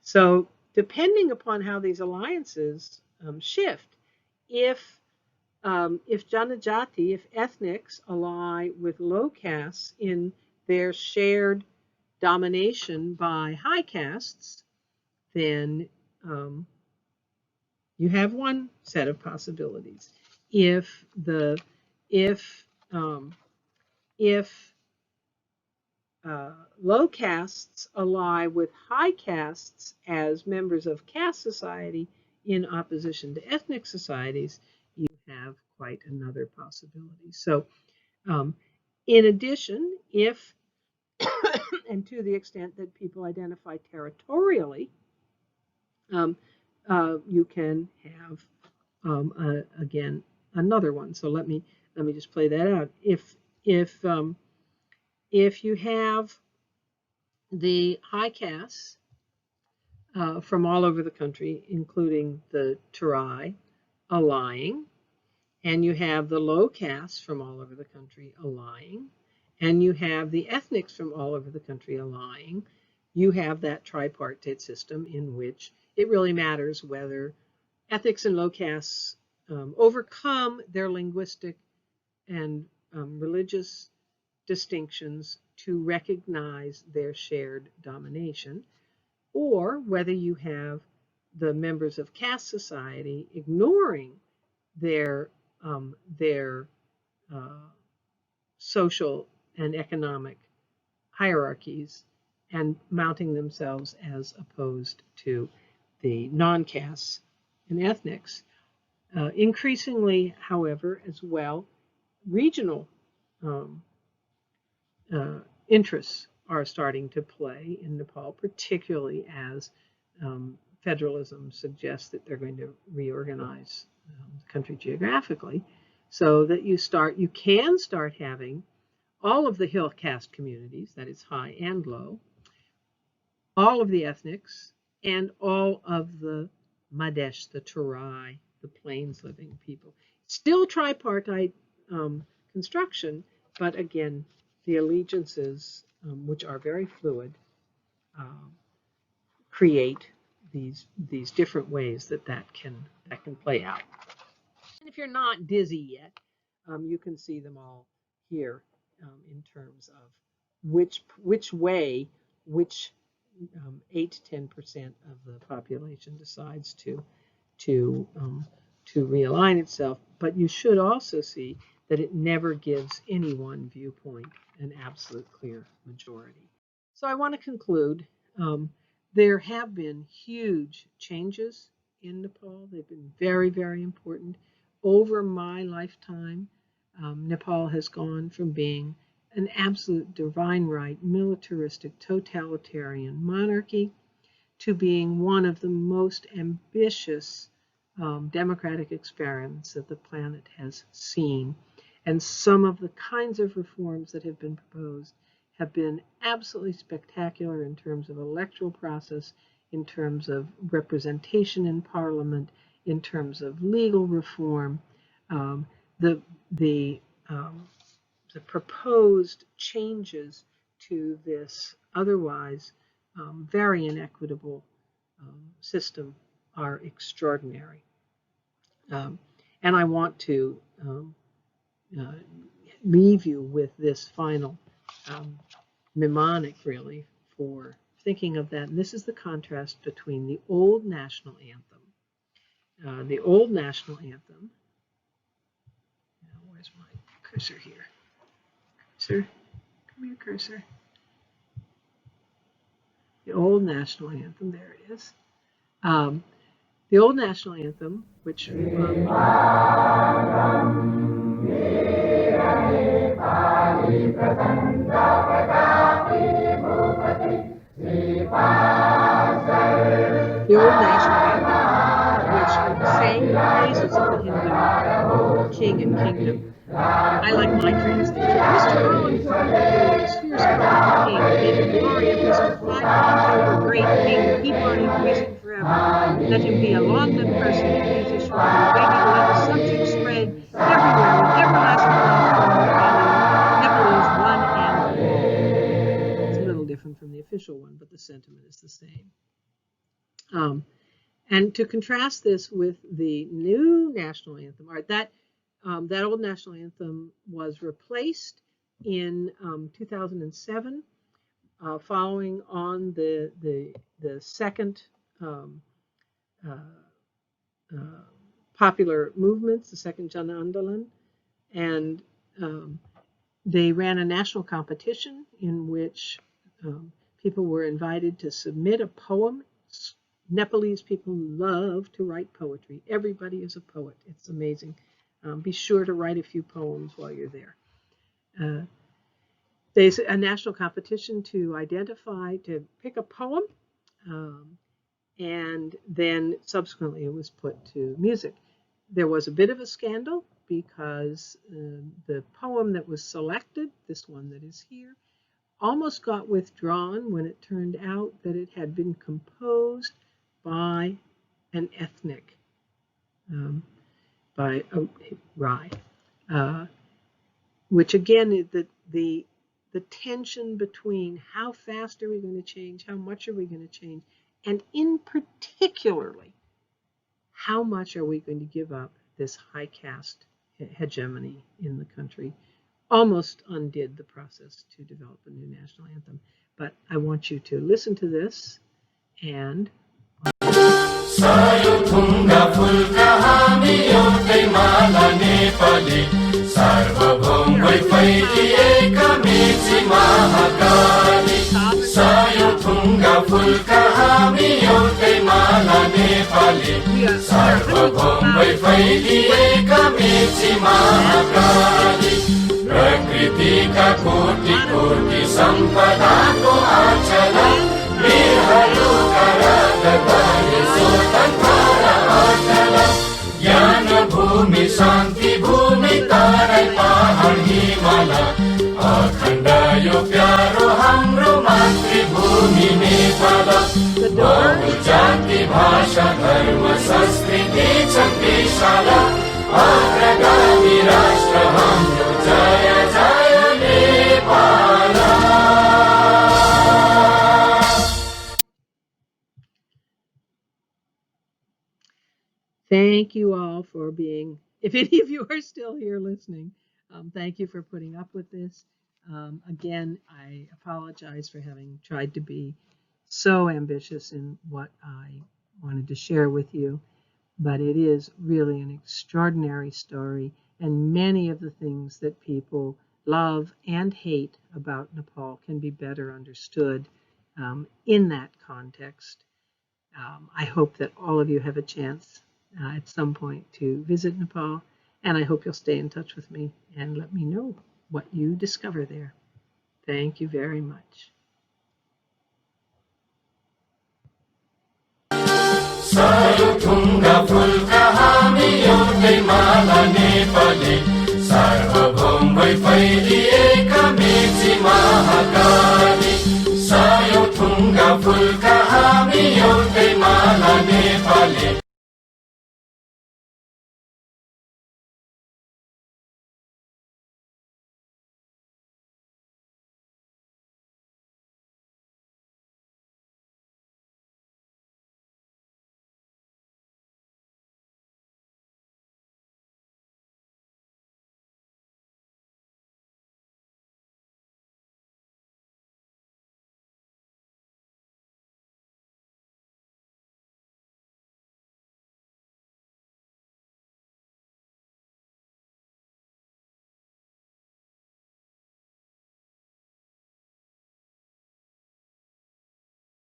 So depending upon how these alliances shift, if Janajati, if ethnics ally with low castes in their shared domination by high castes, then you have one set of possibilities. If low castes ally with high castes as members of caste society in opposition to ethnic societies, you have quite another possibility. So in addition, if and to the extent that people identify territorially, you can have again another one. So let me just play that out. If you have the high castes from all over the country, including the Terai, allying, and you have the low castes from all over the country allying, and you have the ethnics from all over the country allying, you have that tripartite system in which it really matters whether ethnics and low castes overcome their linguistic and religious distinctions to recognize their shared domination, or whether you have the members of caste society ignoring their social and economic hierarchies and mounting themselves as opposed to the non-castes and ethnics. Increasingly, however, as well, regional interests are starting to play in Nepal, particularly as federalism suggests that they're going to reorganize the country geographically, so that you can start having all of the hill caste communities, that is high and low, all of the ethnics, and all of the Madesh, the Terai, the plains living people. Still tripartite construction, but again, the allegiances, which are very fluid, create these different ways that can play out. And if you're not dizzy yet, you can see them all here in terms of which way 8 to 10% of the population decides to realign itself. But you should also see that it never gives any one viewpoint an absolute clear majority. So I want to conclude. There have been huge changes in Nepal. They've been very, very important. Over my lifetime, Nepal has gone from being an absolute divine right, militaristic, totalitarian monarchy to being one of the most ambitious democratic experiments that the planet has seen. And some of the kinds of reforms that have been proposed have been absolutely spectacular in terms of electoral process, in terms of representation in parliament, in terms of legal reform. The proposed changes to this otherwise very inequitable system are extraordinary. And I want to leave you with this final mnemonic, really, for thinking of that. And this is the contrast between the old national anthem. The old national anthem. Where's my cursor here? Cursor, come here, cursor. The old national anthem, there it is. The old national anthem, which the old national anthem, which sang praises of the Hindu king and kingdom. I like my translation. Mr. Owen Farquhar's fierce crowned king, may the glory of Mr. 5 over great king keep on increasing forever. Let him be a long-lived person and please assure him, waiting to let the subject spread everywhere with everlasting love from Nepalese one and all. It's a little different from the official one, but the sentiment is the same. And to contrast this with the new national anthem, or that old national anthem was replaced in 2007, following on the second popular movements, the second Jan Andolan, and they ran a national competition in which people were invited to submit a poem. Nepalese people love to write poetry. Everybody is a poet. It's amazing. Be sure to write a few poems while you're there. There's a national competition to pick a poem, and then subsequently it was put to music. There was a bit of a scandal because the poem that was selected, this one that is here, almost got withdrawn when it turned out that it had been composed by an ethnic, by a Rai, which again, the tension between how fast are we going to change, how much are we going to change, and in particularly, how much are we going to give up this high caste hegemony in the country, almost undid the process to develop a new national anthem. But I want you to listen to this and Sayuthunga fulka हामी एउटै माला नेपाली सार्वभौमै फैलिएका Mechi Mahakali Sayuthunga fulka हामी एउटै माला नेपाली नेपाली सार्वभौमै फैलिएका मेची महाकाली प्रकृतिका कोटि कोटि सम्पदाको आचला वीरहरूका राजधानी स्वतन्त्र अचल ज्ञान भूमि शान्ति भूमि तराई पहाड हिमाल अखण्ड यो प्यारो हाम्रो मातृभूमि नेपाल बहुजाति भाषा धर्म संस्कृति छ विशाल अग्रगामी राष्ट्र हाम्रो जय जय Nepal. Thank you all for being, if any of you are still here listening, thank you for putting up with this. Again, I apologize for having tried to be so ambitious in what I wanted to share with you, but it is really an extraordinary story, and many of the things that people love and hate about Nepal can be better understood in that context. I hope that all of you have a chance at some point to visit Nepal, and I hope you'll stay in touch with me and let me know what you discover there. Thank you very much. सार्वभौम फैलिएका मेची महाकाली सायो थुङ्गा फुलका हामी एउटै माला नेपाली